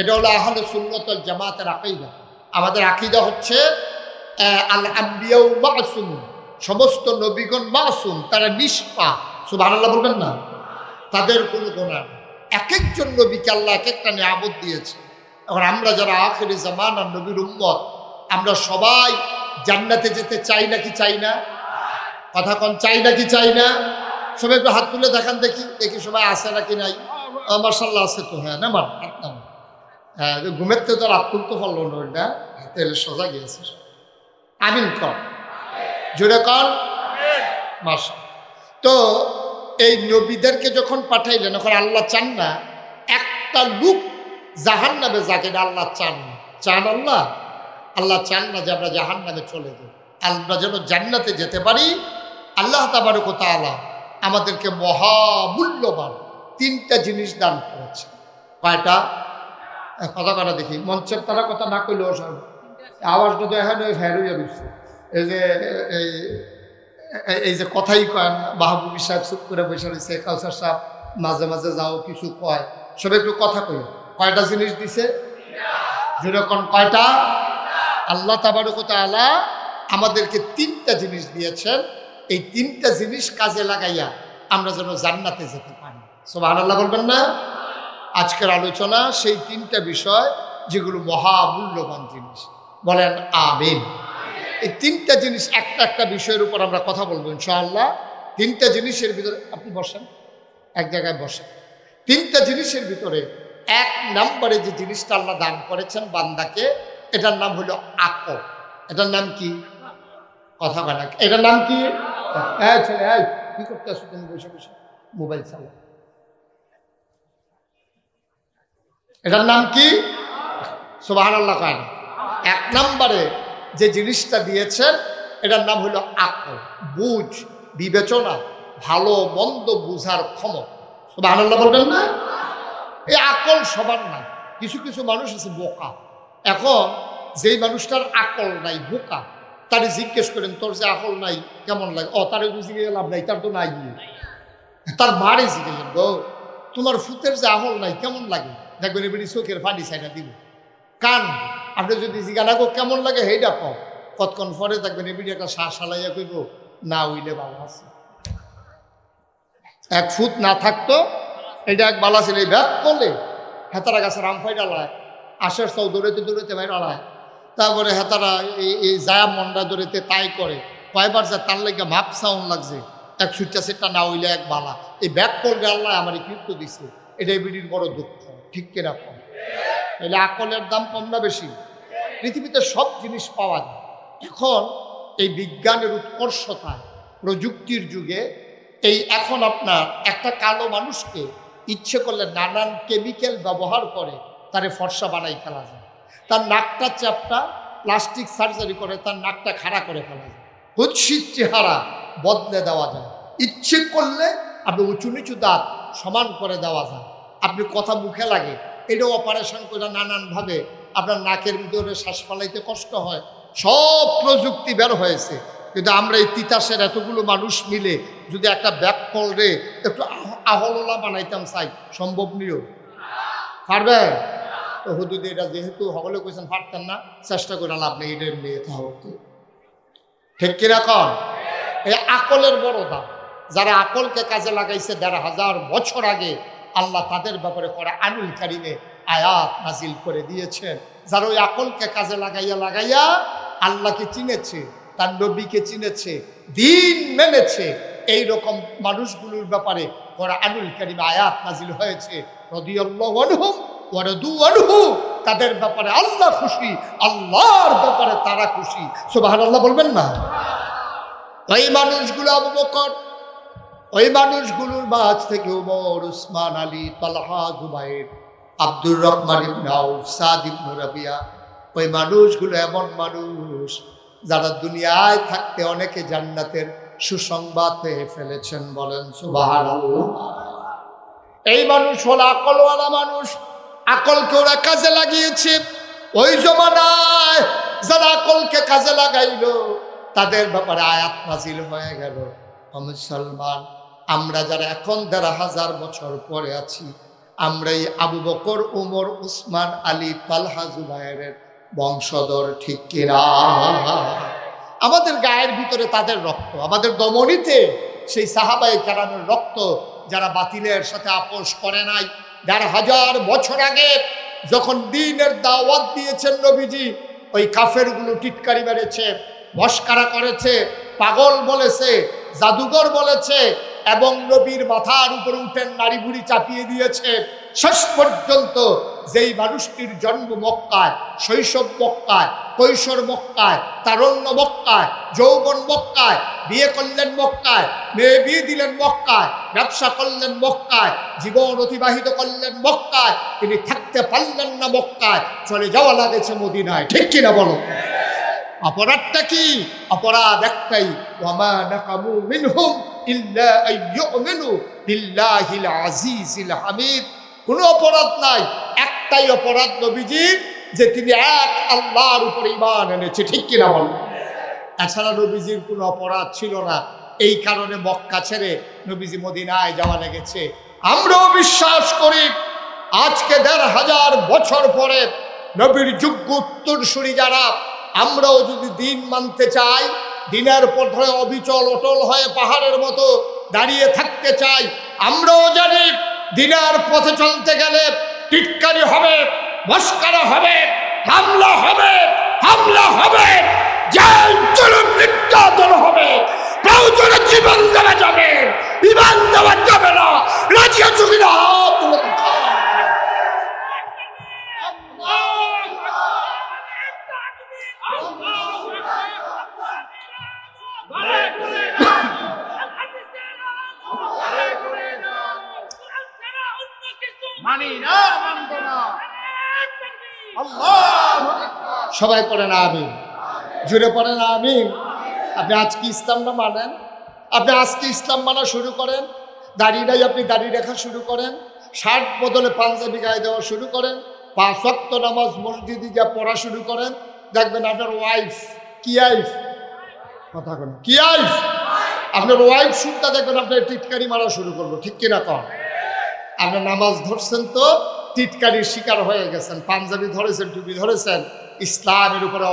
এটা হলো আহলে সুন্নাত ওয়াল জামাতের আকীদা। আমাদের আকীদা হচ্ছে আল আম্বিয়া মাসুম, সমস্ত নবীগণ মাসুম, তারা নিষ্পাপ। সুবহানাল্লাহ বলবেন না? তাদের কোনো গুনাহ নেই। এক একজন নবীকে আল্লাহ এক একটা নিয়ামত দিয়েছে। এখন আমরা যারা আখিরি জামানার নবীর উম্মত, আমরা সবাই জান্নাতে যেতে চাই নাকি চাই না? কথা কন, চাই নাকি চাই না? সবাই একটু হাত তুলে দেখান দেখি, দেখি সবাই আছে নাকি নাই। মাশাআল্লাহ আছে তো। হ্যাঁ না মান, হ্যাঁ, ঘুমের তো তার আত্ম তো পারল না, ওইটা তেলে সোজা গিয়েছে। আমিন কর, জোরে কর মাশা। তো এই নবীদেরকে যখন পাঠাইলেন, এখন আল্লাহ চান না একটা লোক জাহান্নামে যাক, এটা আল্লাহ চান না। চান আল্লাহ? আল্লাহ চান না যে আমরা জাহান্নামে চলে যাই, আমরা যেন জান্নাতে যেতে পারি। আল্লাহ তাবারক ওয়া তাআলা আমাদেরকে মহামূল্যবান তিনটা জিনিস দান করেছে। কয়টা? কথা কটা দেখি, মঞ্চের তারা কথা না কইলেও আওয়াজটা তো এখন ফেরোইয়া দিচ্ছে। এই যে কথাই কয় না, মাহবুবী সাহেব চুপ করে বসে রয়েছে, কাউসার সাহেব মাঝে মাঝে যাও কিছু কয়, সব একটু কথা কই। কয়টা জিনিস দিছে? যেরকম কয়টা? আল্লাহ তাবারক ওয়া তাআলা আমাদেরকে তিনটা জিনিস দিয়েছেন। এই তিনটা জিনিস কাজে লাগাইয়া আমরা যেন জান্নাতে যেতে পারি। সুবহানাল্লাহ বলবেন না? আজকের আলোচনা সেই তিনটা বিষয় যেগুলো মহামূল্যবান জিনিস। বলেন আমিন। এই তিনটা জিনিস একটা একটা বিষয়ের উপর আমরা কথা বলবো ইনশাআল্লাহ। তিনটা জিনিসের ভিতরে আপনি বসেন, এক জায়গায় বসেন। তিনটা জিনিসের ভিতরে এক নম্বরে যে জিনিসটা আল্লাহ দান করেছেন বান্দাকে, এটার নাম হলো আকল। এটার নাম কি? কথা বলা। এটার নাম কি? কি করতে আসো তুমি বসে বসে মোবাইল চালা? এটার নাম কি? সুবহানাল্লাহ কয় না? এক নম্বরে যে জিনিসটা দিয়েছেন এটার নাম হলো আকল, বুঝ, বিবেচনা, ভালো মন্দ বুঝার ক্ষমতা। সুবহানাল্লাহ বলবেন না? এই আকল সবার নাই। কিছু কিছু মানুষ আছে বোকা। এখন যেই মানুষটার আকল নাই, বোকা, তারে জিজ্ঞেস করেন তোর যে আকল নাই কেমন লাগে, তারে বুঝিয়ে লাভ নাই, তার তো নাই। তার মারে জিজ্ঞেস গো তোমার ফুতের যে আকল নাই কেমন লাগে, দেখবেন এবারে চোখের পানি ছাইনা দিব। কান আপনি যদি জিজ্ঞাসা গো কেমন লাগে হেইটা কম, কতক্ষণ পরে দেখবেন এবারে একটা শ্বাস সালাইয়া কইব না হইলে ভালো আছে। এক ফুট না থাকতো এটা এক বালা ছিল, এই ব্যাগ করলে হেতারা গাছের আমফাই ডালায়, আশের সৌ দৌড়াইতে দৌড়াইতে ভাই ডালায়, তারপরে হেতারা এই জায়া মন্ডা দৌড়াইতে তাই করে, কয়বার যে তার লেগে ভাব সাউন্ড লাগছে, এক সুইটা সেটটা না হইলে এক বালা। এই ব্যাগ করবে আল্লাহ আমার কৃত্য দিছে, এটাই বিড়ির বড় দুঃখ, ঠিক কিনা কম? এলে আকলের দাম কম না বেশি? পৃথিবীতে সব জিনিস পাওয়া যায়। এখন এই বিজ্ঞানের উৎকর্ষতায়, প্রযুক্তির যুগে এই এখন আপনার একটা কালো মানুষকে ইচ্ছে করলে নানান কেমিক্যাল ব্যবহার করে তারে ফর্সা বানাই ফেলা যায়। তার নাকটা চ্যাপটা প্লাস্টিক সার্জারি করে তার নাকটা খাড়া করে ফেলা যায়। কুৎসিত চেহারা বদলে দেওয়া যায়। ইচ্ছে করলে আপনি উঁচু নিচু দাঁত সমান করে দেওয়া যায়। আপনি কথা মুখে লাগে এটাও অপারেশন করে নানানভাবে আপনার নাকের ভিতরে শ্বাস ফেলাইতে কষ্ট হয়। সব প্রযুক্তি বের হয়েছে, কিন্তু আমরা এই তিতাসের এতগুলো মানুষ মিলে যদি একটা ব্যাক কলরে একটু আহললা বানাইতাম চাই, সম্ভব নিও? পারবে তো? হুদুদ এটা যেহেতু সকলে কইছেন পারতেন না, চেষ্টা করে লাভ নেই, এটার নিয়ে থাকতে, ঠিক কিরকম? এই আকলের বড় দাম। যারা আকলকে কাজে লাগাইছে ১৫০০ বছর আগে, আল্লাহ তাদের ব্যাপারে কোরআনুল কারীমে আয়াত নাজিল করে দিয়েছেন। যারা ওই আকলকে কাজে লাগাইয়া আল্লাহকে চিনেছে, তার নবীকে চিনেছে, দিন মেনেছে, এই রকম মানুষগুলোর ব্যাপারে কোরআনুল কারীমে আয়াত নাজিল হয়েছে। রাদিয়াল্লাহু আনহুম ওয়া রাদু আনহু, তাদের ব্যাপারে আল্লাহ খুশি, আল্লাহর ব্যাপারে তারা খুশি। সুবহানাল্লাহ বলবেন না? ওই মানুষগুলো আবু বকর, ওই মানুষগুলোর মাঝ থেকে ওমর, উসমান, আলী, তালহা, জুবাইর, আব্দুর রহমান ইবনে আউফ, সাদ ইবনে রাবিয়া, ওই মানুষগুলো এমন মানুষ যারা দুনিয়ায় থাকতে অনেকে জান্নাতের সুসংবাদ পেয়ে ফেলেছেন। বলেন সুবহানাল্লাহ। এই মানুষ হলো আকলওয়ালা মানুষ, আকলকে ওরা কাজে লাগিয়েছে। ওই জমানায় যারা আকলকে কাজে লাগাইলো তাদের ব্যাপারে আয়াত নাজিল হয়ে গেল। মুসলমান আমরা যারা এখন ১৫০০ বছর পরে আছি, আমরা এই আবু বকর, উমর, উসমান, আলী, তালহা, জুবাইরের বংশধর, ঠিক কিনা? আমাদের গায়ের ভিতরে তাদের রক্ত, আমাদের দমনীতে সেই সাহাবায়ে কেরামের রক্ত, যারা বাতিলের সাথে আপোষ করে নাই। ১৫০০ বছর আগে যখন দ্বীনের দাওয়াত দিয়েছেন নবীজি, ওই কাফেরগুলো টিটকারি মেরেছে, মস্কারা করেছে, পাগল বলেছে, জাদুঘর বলেছে, এবং নবীর মাথার উপরে উঠেন নারী বুড়ি চাপিয়ে দিয়েছে। শেষ পর্যন্ত যেই মানুষটির জন্ম মক্কায়, শৈশব মক্কায়, কৈশোর মক্কায়, তারুণ্য মক্কায়, যৌবন মক্কায়, বিয়ে করলেন মক্কায়, মেয়ে বিয়ে দিলেন মক্কায়, ব্যবসা করলেন মক্কায়, জীবন অতিবাহিত করলেন মক্কায়, তিনি থাকতে পারলেন না মক্কায়, চলে যাওয়া লাগেছে মদিনায়, ঠিক কিনা বলো? অপরাধটা কি? অপরাধ একটাই, ওয়ামা নাকামু মিনহুম ইল্লা আইয়ুমিনু বিল্লাহিল আজিজিল হামিদ। কোনো অপরাধ নাই, একটাই অপরাধ নবীজির, যে তিনি এক আল্লাহর উপর ঈমান এনেছে, ঠিক কিনা বল? এছাড়া নবীজির কোনো অপরাধ ছিল না। এই কারণে মক্কা ছেড়ে নবীজি মদিনায় যাওয়া লেগেছে। আমরাও বিশ্বাস করি আজকে ১৫০০ বছর পরে নবীর যোগ্য উত্তরসূরি যারা, আমরাও যদি দিন মানতে চাই, দিনের পর ধরে অবিচল অটল হয়ে পাহাড়ের মতো দাঁড়িয়ে থাকতে চাই, আমরাও জানি দিনের পথে চলতে গেলে টিটকারি হবে, মস্কারা হবে, হামলা হবে, জুলুম নির্যাতন হবে, প্রয়োজনে জীবন দেওয়া যাবে, ঈমান দেওয়া যাবে না। রাজি আছো কিনা? হাত তুলে দেখাও। সবাই পড়েন আমিন, জুড়ে পড়েন আমিন। আপনি আজকে ইসলামটা মানেন, আপনি আজকে ইসলাম মানা শুরু করেন, দাড়ি নাই আপনি দাড়ি রেখা শুরু করেন, শার্ট বদলে পাঞ্জাবি গায়ে দেওয়া শুরু করেন, 5 ওয়াক্ত নামাজ মসজিদে গিয়ে পড়া শুরু করেন, দেখবেন আপনার ওয়াইফ কি আইফ কথা বলেন কি আইফ আপনার ওয়াইফ শুনতে দেখবেন আপনার টিটকারি মারা শুরু করবো, ঠিক কিনা কন? আপনার নামাজ ধরছেন তো টিটকারির শিকার হয়ে গেছেন, পাঞ্জাবি ধরেছেন, টুপি ধরেছেন, ইসলামের উপরে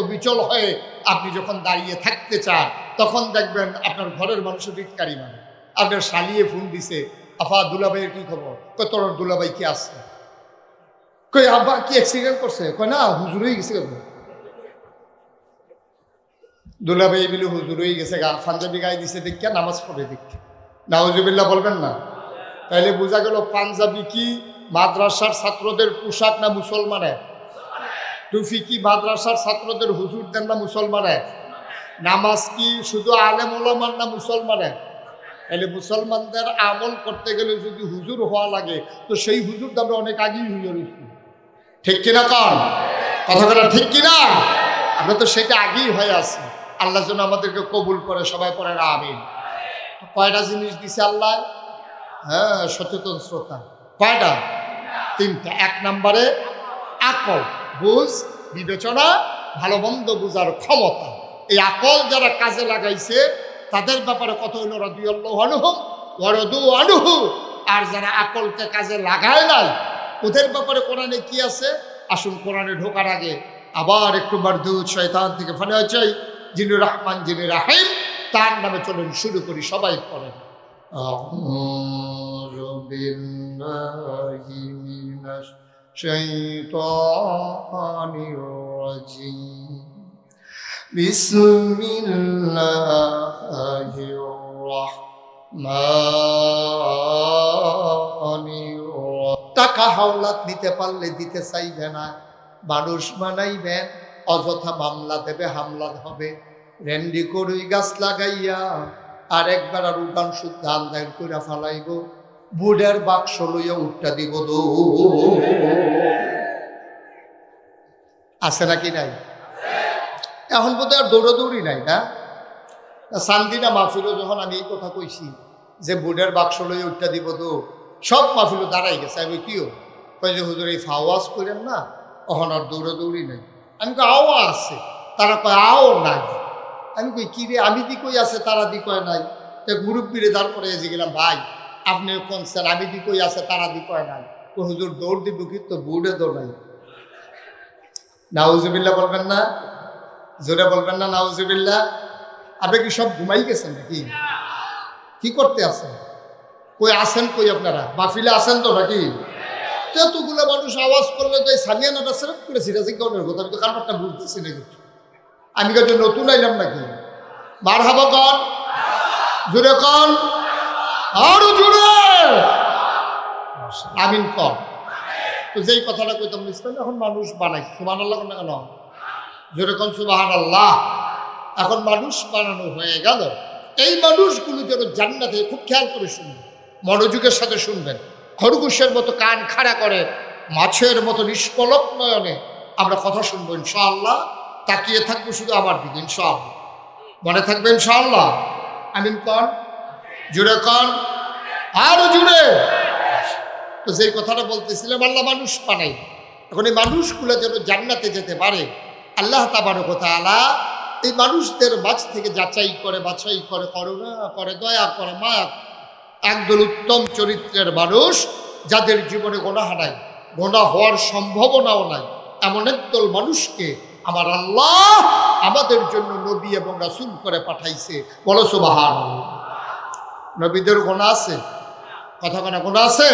অবিচল হয়ে আপনি যখন দাঁড়িয়ে থাকতে চান তখন দেখবেন আপনার ঘরের মানুষের টিটকারি মানে। আপনার শালিয়ে ফোন দিছে, আফা দুলাভাইয়ের কি খবর? কই তোর দুলাভাই কি আছে? কই আব্বা কি অ্যাক্সিডেন্ট করছে? কই না হুজুর হয়ে গেছে। দুলাভাই মিলে হুজুর হয়ে গেছে, পাঞ্জাবি গায়ে দিছে দেখিয়া নামাজ পড়ে দেখি নাউজুবিল্লাহ বলবেন না? তাইলে বোঝা গেল পাঞ্জাবি কি মাদ্রাসার ছাত্রদের পোশাক না মুসলমানের? টুফি কি মাদ্রাসার ছাত্রদের হুজুর দেন না মুসলমানের? নামাজ কি শুধু আলেম ওলামার না মুসলমানের? তাহলে মুসলমানদের আমল করতে গেলে যদি হুজুর হওয়া লাগে তো সেই হুজুর আমরা অনেক আগেই হয়ে রয়েছি, ঠিক কিনা কন? কথা বলা ঠিক কিনা? আমরা তো সেটা আগেই হয়ে আছি। আল্লাহ যেন আমাদেরকে কবুল করে, সবাই পড়ে আমিন। কয়টা জিনিস দিছে আল্লাহ? হ্যাঁ, সচেতন শ্রোতা কয়টা? 3টা। 1 নম্বরে আকল, বুঝ, বিবেচনা, ভালো মন্দ বুঝার ক্ষমতা। এই আকল যারা কাজে লাগাইছে তাদের ব্যাপারে কত হইল রাদিয়াল্লাহু আনহুম ওয়া রাদু আনহু। আর যারা আকলকে কাজে লাগায় নাই ওদের ব্যাপারে কোরআনে কি আছে? আসুন কোরআনে ঢোকার আগে আবার একটু মারদুদ শয়তান থেকে ফানা চাই, যিনি রহমান যিনি রাহিম, তার নামে চলুন শুরু করি, সবাই পড়েন। আউযু বিল্লাহি মিনাশ শাইতানির রাজিম। বিসমিল্লাহির রাহমানির রাহিম। টাকা হাওলাত নিতে পারলে দিতে চাইবে না, মানুষ বানাইবেন, অযথা মামলা দেবে, হামলা হবে। রেন্ডি করুই গাছ লাগাইয়া আর একবার আর উঠান শুদ্ধ আন্দায় করে ফালাইব, বুড়ের বাক্স লইয়া উঠটা দিব। আছে নাকি নাই? এখন বোধহয় আর দৌড়াদৌড়ি নাই না? সান্দিনা মাহফিলও যখন আমি এই কথা কইছি যে বুড়ের বাক্স লইয়া উঠটা দিব, তো সব মাহফিলও দাঁড়াই গেছে। আমি কিও কই যে হুজুর এই ফাওয়াজ করেন না, এখন আর দৌড়াদৌড়ি নাই। আমি কই আও আছে, তারা কয় আও নাই। আমি কই কি রে, আমি দি কই আছে, তারা দি কয় নাই। তো মুরব্বীরে দাঁড় করে এসে গেলাম, ভাই আপনি কোন স্যার, আমি দি কই আছে, তারা দি কয় নাই। তো হুজুর দৌড় দিব, কিন্তু বুড়ে দৌড় নাই। নাউজুবিল্লাহ বলবেন না? জোরে বলবেন না নাউজুবিল্লাহ? আপনি কি সব ঘুমাই গেছেন নাকি? কি করতে আছেন? কই আছেন? কই আপনারা মাহফিলে আছেন তো নাকি? এতগুলো মানুষ আওয়াজ করলে তো সামিয়ানাটা সেরেক্ট করেছি রাজিগণের কথা, আমি তো কারবারটা বুঝতেছি না কিছু। আমি কাছে নতুন আইলাম নাকি? মারহাবা কন, জোরে কন, আরো জোরে আমিন কন। তো যেই কথাটা কইতাম ইসলাম এখন মানুষ বানাইছে, সুবহানাল্লাহ না কেন? জোরে কন সুবহানাল্লাহ। এখন মানুষ বানানো হয়ে গেল। এই মানুষগুলো যেন জান্নাতে, খুব খেয়াল করে শুনবেন, মনোযোগের সাথে শুনবেন। খরগোশের মতো কান খাড়া করে, মাছের মতো নিষ্কলক নয়নে আমরা কথা শুনবো ইনশাআল্লাহ। তাকিয়ে থাকবো শুধু আমার দিকে ইনশাআল্লাহ। মনে থাকবে ইনশাআল্লাহ। আমিন কন, জুড়ে কন, আরো জুড়ে। তো যেই কথাটা বলতেছিলাম, আল্লাহ মানুষ বানাই। এখন এই মানুষগুলো যেন জান্নাতে যেতে পারে, আল্লাহ তাবারক ওয়া তাআলা এই মানুষদের মাঝ থেকে যাচাই করে, বাছাই করে, করুণা করে, দয়া করে, মায়া। একদল উত্তম চরিত্রের মানুষ যাদের জীবনে গুনাহ নাই, গুনাহ হওয়ার সম্ভাবনাও নাই, এমন একদল মানুষকে আমার আল্লাহ আমাদের জন্য নবী এবং রাসূল করে পাঠাইছে। বলো সুবহানাল্লাহ। নবীদের গুনাহ আছে? কথা কোনা গুনাহ আছে?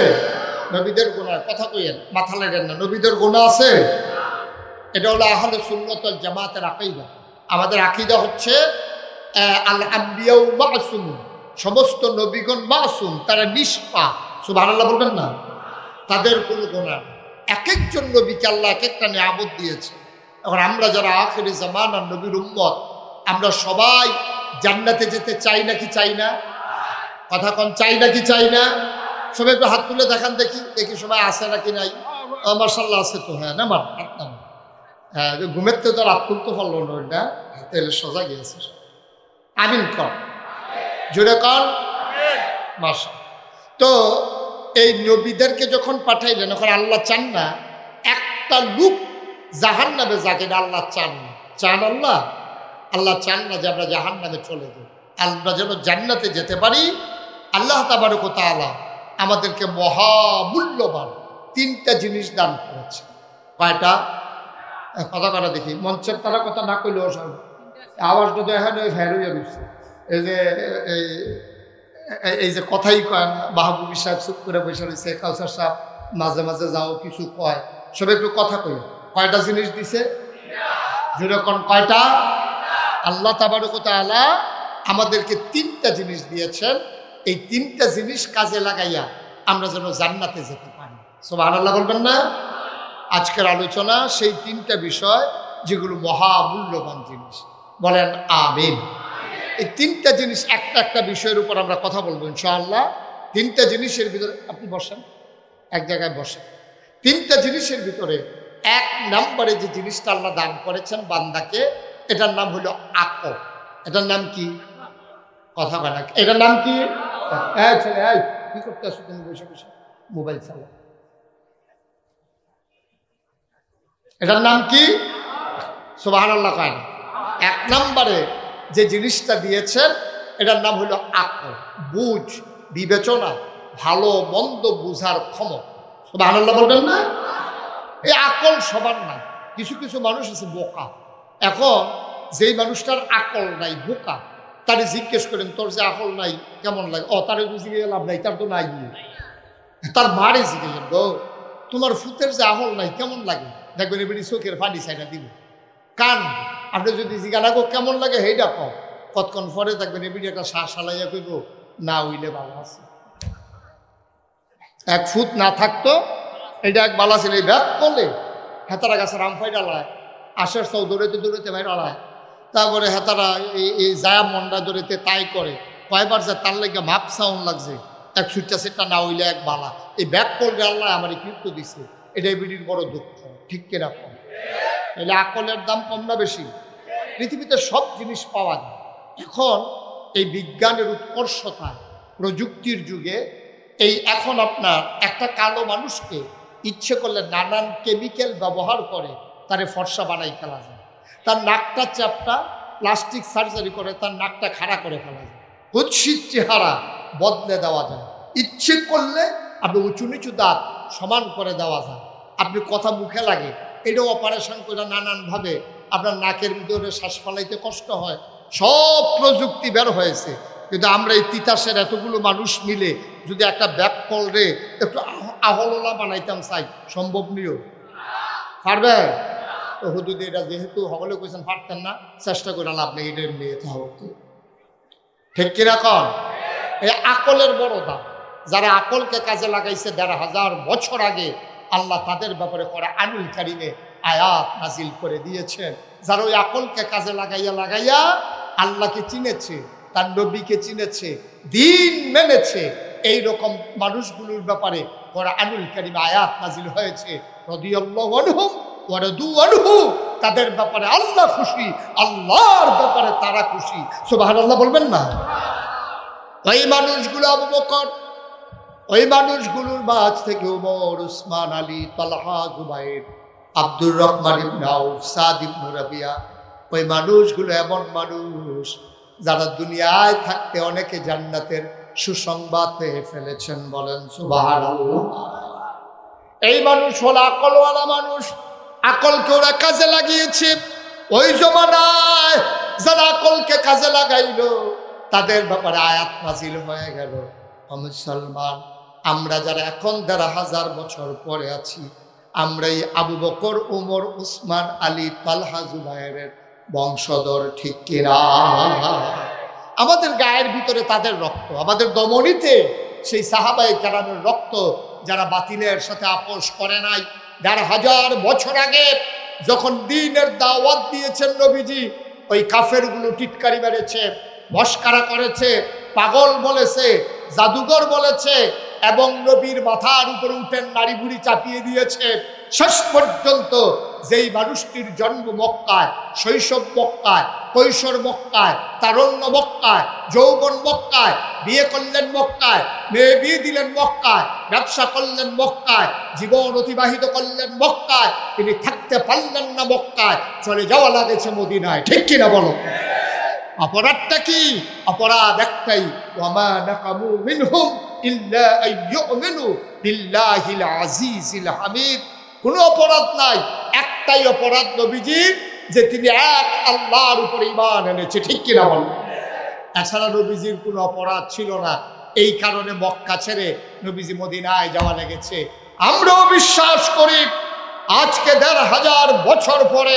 নবীদের গুনাহ কথা কইেন, মাথা লাগেন না। নবীদের গুনাহ আছে? এটা হলো আহলে সুন্নাত ওয়াল জামাতের আকীদা। আমাদের আকীদা হচ্ছে আল আম্বিয়া মাসুম, সমস্ত নবীগণ মাসুম, তারা নিষ্পাপ। সুবহানাল্লাহ বলবেন না? তাদের কোনো গুনাহ। এক একজন নবীকে আল্লাহ এক একটা নিয়ামত দিয়েছে। এখন আমরা যারা আখিরি জামানার নবীর উম্মত, আমরা সবাই জান্নাতে যেতে চাই নাকি চাই না? কথা কোন, চাই নাকি চাই না? সবাই একটু হাত তুলে দেখান দেখি, দেখি সবাই আছে নাকি নাই। মাশাআল্লাহ আছে তো। হ্যাঁ না, হাত নামান। হ্যাঁ, ঘুমের তো আর হাত তুলতে পারলো না, ওইটা তাহলে সোজা গিয়েছে। আমিন কর, জোরে কর মাশা। তো এই নবীদেরকে যখন পাঠাইলেন, এখন আল্লাহ চান না একটা লোক জাহান্নামে যাক, এটা আল্লাহ চান না। চান আল্লাহ? আল্লাহ চান না যে আমরা জাহান্নামে চলে যাই, আমরা যেন জান্নাতে যেতে পারি। আল্লাহ তাবারক ওয়া তাআলা আমাদেরকে মহামূল্যবান তিনটা জিনিস দান করেছে। কয়টা? কথা করা দেখি, মঞ্চের তারা কথা না কইলেও আওয়াজটা তো এখন হয়ে গেছে। এই যে কথাই কয় না, মাহবুবী সাহেব চুপ করে বসে রয়েছে, কাউসার সাহেব মাঝে মাঝে যাও কিছু কয়, সব একটু কথা কই। কয়টা জিনিস দিছে? যেরকম কয়টা? আল্লাহ তাবারক ওয়া তাআলা আমাদেরকে তিনটা জিনিস দিয়েছেন। এই তিনটা জিনিস কাজে লাগাইয়া আমরা যেন জান্নাতে যেতে পারি। সুবহানাল্লাহ বলবেন না? আজকের আলোচনা সেই তিনটা বিষয় যেগুলো মহামূল্যবান জিনিস। বলেন আমিন। এই তিনটা জিনিস একটা একটা বিষয়ের উপর আমরা কথা বলবো ইনশাআল্লাহ। তিনটা জিনিসের ভিতরে আপনি বসেন, এক জায়গায় বসেন। তিনটা জিনিসের ভিতরে এক নম্বরে যে জিনিসটা আল্লাহ দান করেছেন বান্দাকে, এটার নাম হলো আকল। এটার নাম কি? কথা বলা। এটার নাম কি? ছেলে কি করতে আসো তুমি? বসে বসে মোবাইল চালা। এটার নাম কি? সুবহানাল্লাহ কয় না। এক নম্বরে যে জিনিসটা দিয়েছেন এটার নাম হলো আকল, বুঝ, বিবেচনা, ভালো মন্দ বুঝার ক্ষমতা। সুবহানাল্লাহ বলবেন না? এই আকল সবার নাই, কিছু কিছু মানুষ আছে বোকা। এখন যেই মানুষটার আকল নাই, বোকা, তারে জিজ্ঞেস করেন তোর যে আকল নাই কেমন লাগে? তারে বুঝিয়ে লাভ নাই, তার তো নাই। তার মারে জিজ্ঞেস গো তোমার ফুতের যে আকল নাই কেমন লাগে, দেখবেন এবারে চোখের পানি ছাইনা দিব। কান আপনি যদি জিজ্ঞাসা গো কেমন লাগে সেইটা কতক্ষণ পরে দেখবেন এবারে একটা শ্বাস হালাইয়া কইব না হইলে ভালো আছে। এক ফুট না থাকতো এটা এক বালা ছিল, এই ব্যাগ করলে হেতারা গাছের আমফাই ডালায়, আশের সৌ দৌড়াইতে দৌড়াইতে ভাই ডালায়, তারপরে হেতারা এই জায়া মন্ডা দৌড়াইতে তাই করে কয়বার যে তার লাগে মাপ সাউন্ড লাগছে, এক সুইটটা সেটটা না হইলে এক বালা। এই ব্যাগ করলে আল্লাহ আমার কীর্ত দিছে, এটাই বিড়ির বড় দুঃখ। ঠিক কিনা কম? এলে আকলের দাম কম না বেশি? পৃথিবীতে সব জিনিস পাওয়া যায়। এখন এই বিজ্ঞানের উৎকর্ষতা, প্রযুক্তির যুগে এই এখন আপনার একটা কালো মানুষকে ইচ্ছে করলে নানান কেমিক্যাল ব্যবহার করে তারে ফর্সা বানাই ফেলা যায়। তার নাকটা চ্যাপটা প্লাস্টিক সার্জারি করে তার নাকটা খাড়া করে ফেলা যায়। কুৎসিত চেহারা বদলে দেওয়া যায়। ইচ্ছে করলে আপনি উঁচু নিচু দাঁত সমান করে দেওয়া যায়। আপনি কথা মুখে লাগে এটাও অপারেশন করে নানানভাবে আপনার নাকের ভিতরে শ্বাস ফেলাইতে কষ্ট হয়। সব প্রযুক্তি বের হয়েছে, কিন্তু আমরা এই তিতাসের এতগুলো মানুষ মিলে যদি একটা ব্যাক কলরে একটু আহললা বানাইতাম চাই, সম্ভব নিও? পারবে তো? হুদুদ এটা যেহেতু সকলে কইছেন পারতেন না, চেষ্টা করে লাভ নেই, এটা নিয়ে থাকতে। ঠিক কিনা কন? এই আকলের বড় দাম। যারা আকলকে কাজে লাগাইছে ১৫০০ বছর আগে, আল্লাহ তাদের ব্যাপারে কোরআনুল কারীমে আয়াত নাজিল করে দিয়েছেন। যারা ওই আকলকে কাজে লাগাইয়া আল্লাহকে চিনেছে, তার নবীকে চিনেছে, দিন মেনেছে, এই রকম মানুষগুলোর ব্যাপারে কোরআনুল কারীমে আয়াত নাজিল হয়েছে। রাদিয়াল্লাহু আনহুম ওয়া রাদু আনহু, তাদের ব্যাপারে আল্লাহ খুশি, আল্লাহর ব্যাপারে তারা খুশি। সুবহানাল্লাহ বলবেন না? ওই মানুষগুলো আবু বকর, ওই মানুষগুলোর মাঝ থেকে ওমর, উসমান, আলী, তালহা, জুবাইর, আব্দুর রহমান ইবনে আউফ, সাদ ইবনে রাবিয়া, ওই মানুষগুলো এমন মানুষ যারা দুনিয়ায় থাকতে অনেকে জান্নাতের সুসংবাদ পেয়ে ফেলেছেন। বলেন সুবহানাল্লাহ। এই মানুষ হলো আকলওয়ালা মানুষ। আকলকে ওরা কাজে লাগিয়েছে। ওই জমানায় যারা আকলকে কাজে লাগাইলো তাদের ব্যাপারে আয়াত নাজিল হয়ে গেল। মুসলমান আমরা যারা এখন ১৫০০ বছর পরে আছি, আমরা এই আবু বকর, উমর, উসমান, আলী, তালহা, জুবাইরের বংশধর। ঠিক কিনা? আমাদের গায়ের ভিতরে তাদের রক্ত, আমাদের দমনীতে সেই সাহাবায়ে কেরামের রক্ত, যারা বাতিলের সাথে আপোষ করে নাই। ১৫০০ বছর আগে যখন দ্বীনের দাওয়াত দিয়েছেন নবীজি, ওই কাফেরগুলো টিটকারি মেরেছে, মস্কারা করেছে, পাগল বলেছে, জাদুঘর বলেছে, এবং নবীর মাথার উপরে উঠেন নারী বুড়ি চাপিয়ে দিয়েছে। শেষ পর্যন্ত যেই মানুষটির জন্ম মক্কায়, শৈশব মক্কায়, কৈশোর মক্কায়, তারুণ্য মক্কায়, যৌবন মক্কায়, বিয়ে করলেন মক্কায়, মেয়ে বিয়ে দিলেন মক্কায়, ব্যবসা করলেন মক্কায়, জীবন অতিবাহিত করলেন মক্কায়, তিনি থাকতে পারলেন না মক্কায়, চলে যাওয়া লাগেছে মদিনায়। ঠিক কিনা বলো? অপরাধটা কি? অপরাধ একটাই, ওয়ামা নাকামু মিনহুম ইল্লা আইয়ুমিনু বিল্লাহিল আজিজিল হামিদ। কোনো অপরাধ নাই, একটাই অপরাধ নবীজির, যে তিনি এক আল্লাহর উপর ঈমান এনেছে। ঠিক কিনা বল? এছাড়া নবীজির কোনো অপরাধ ছিল না। এই কারণে মক্কা ছেড়ে নবীজি মদিনায় যাওয়া লেগেছে। আমরাও বিশ্বাস করি আজকে ১৫০০ বছর পরে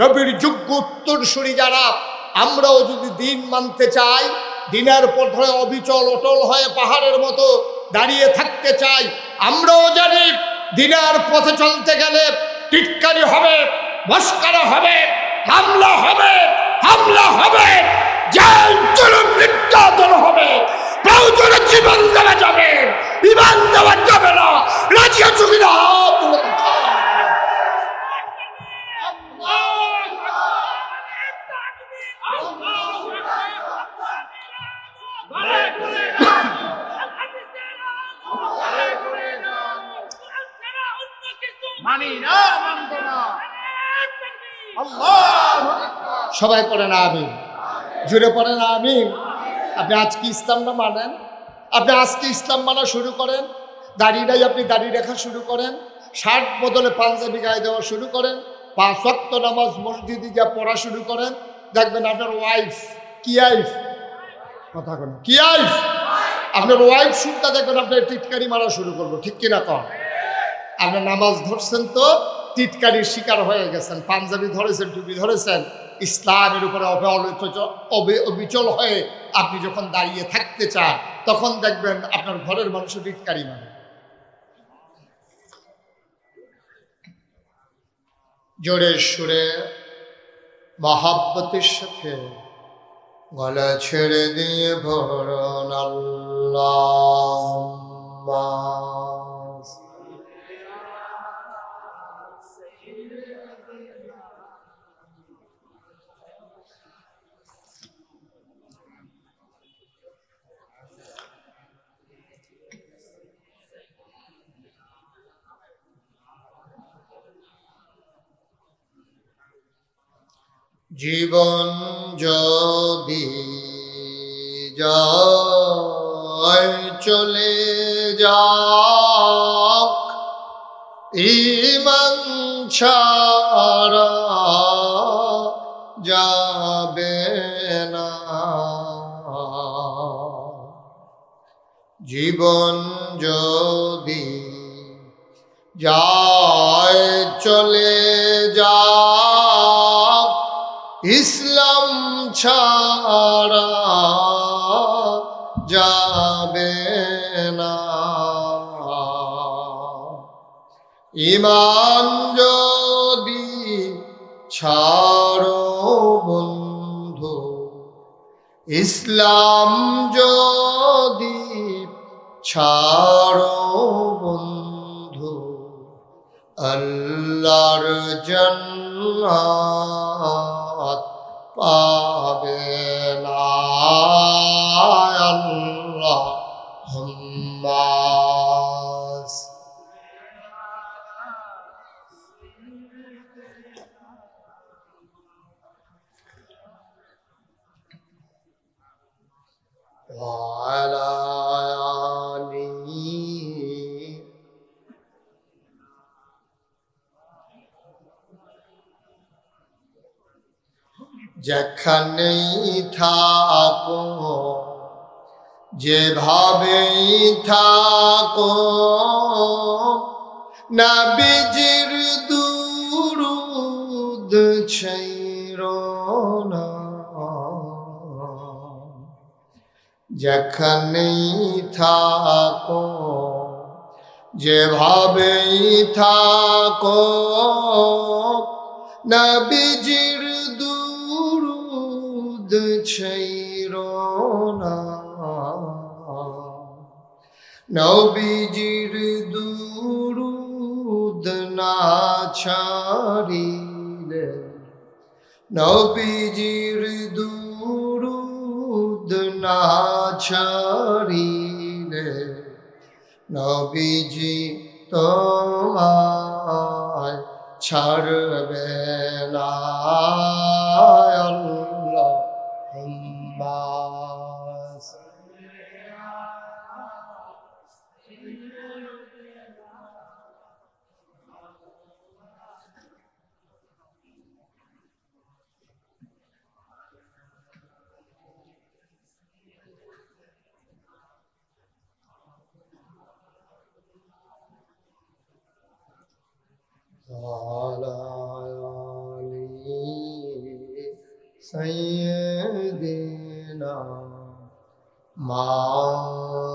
নবীর যোগ্য উত্তরসূরি যারা, আমরাও যদি দিন মানতে চাই, দিনের পথে অবিচল অটল হয়ে পাহাড়ের মতো দাঁড়িয়ে থাকতে চাই, আমরাও জানি দিনের পথে চলতে গেলে টিটকারি হবে, মস্করা হবে, হামলা হবে, নির্যাতন হবে, প্রয়োজনে জীবন দেওয়া যাবে, ঈমান দেওয়া যাবে না। রাজি আছো কিনা? হাত তুলে দেখাও। সবাই পড়েন আমিন, জুড়ে পড়েন আমিন। আপনি আজকে ইসলামটা মানেন, আপনি আজকে ইসলাম মানা শুরু করেন। দাড়ি নাই, আপনি দাড়ি রেখা শুরু করেন। শার্ট বদলে পাঞ্জাবি গায়ে দেওয়া শুরু করেন। 5 ওয়াক্ত নামাজ মসজিদে গিয়ে পড়া শুরু করেন। দেখবেন আপনার ওয়াইফ, কি আইফ কথা বলেন, কি আইফ, আপনার ওয়াইফ শুনতে দেখবেন আপনার টিটকারি মারা শুরু করবো। ঠিক কিনা কর? আপনার নামাজ ধরছেন তো টিটকারির শিকার হয়ে গেছেন, পাঞ্জাবি ধরেছেন, টুপি ধরেছেন, ইসলামের উপরে অবিচল হয়ে আপনি যখন দাঁড়িয়ে থাকতে চান, তখন দেখবেন আপনার ঘরের মানুষ টিটকারি মানে। জোরে সুরে মহাব্বতের সাথে গলা ছেড়ে দিয়ে ভরণ আল্লাহুম্মা। জীবন যদি যায় চলে যাক, ঈমান ছাড়া যাবে না। জীবন যদি যায় চলে যাক, ইসলাম ছাড়া যাবে না। ঈমান যদি ছাড়ো বন্ধু, ইসলাম যদি ছাড়ো বন্ধু, আল্লাহর জান্নাত পাবে না। আল্লাহুম্মা ওয়া আলা আলিহি। যেখানেই থাকো, যেভাবেই থাকো, নবীজির দুরূদ ছাইরো না। যেখানেই থাকো, যেভাবেই থাকো, নবীজির দুরূদ ছাইরো না। নবীজির দুরূদ না ছাড়িলে নবীজির দুরুদ না ছাড়িলে নবীজি তোমায় ছাড়বে না আল্লাহুম্মা سيدنا مولانا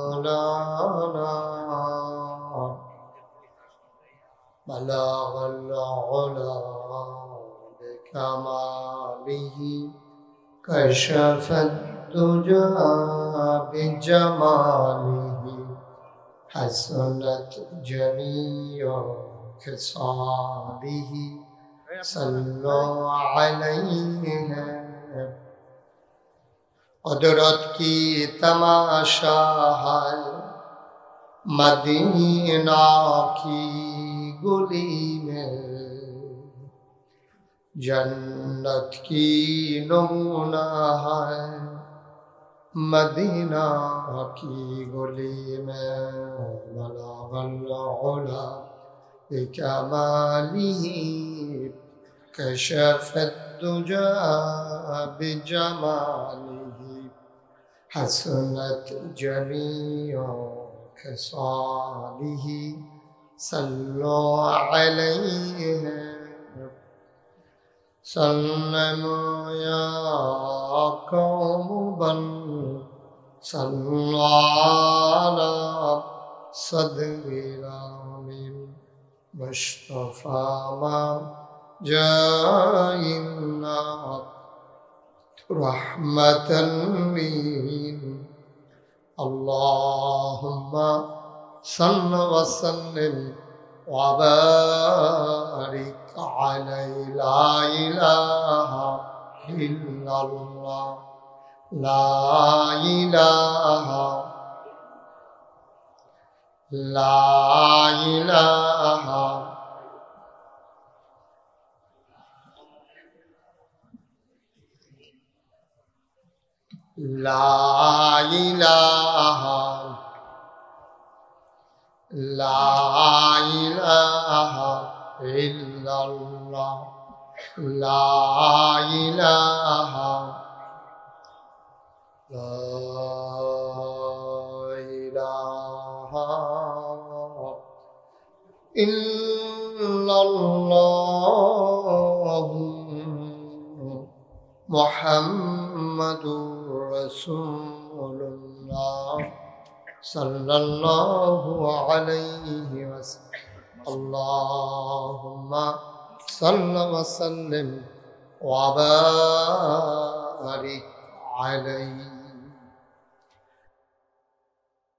بلغ العلا بكماله كشف الدجى بجماله حسنت جميع خصاله صلوا عليه قدرت کی تماشا ہے مدینہ کی گلی میں جنت کی نمونہ ہے مدینہ کی گلی میں بلغ العلا بکمالہ كشف الدجى بجماله حسنت جميع خصاله صلوا عليه سلموا يا قوم بل صلوا على صدر العالم مصطفى ما جائنا رحمة لي اللهم صل وسلم وبارك عليه لا إله إلا الله لا إله لا إله إلا الله لا إله إلا الله محمد رسول الله صلى الله عليه وسلم اللهم صل وسلم وبارك عليه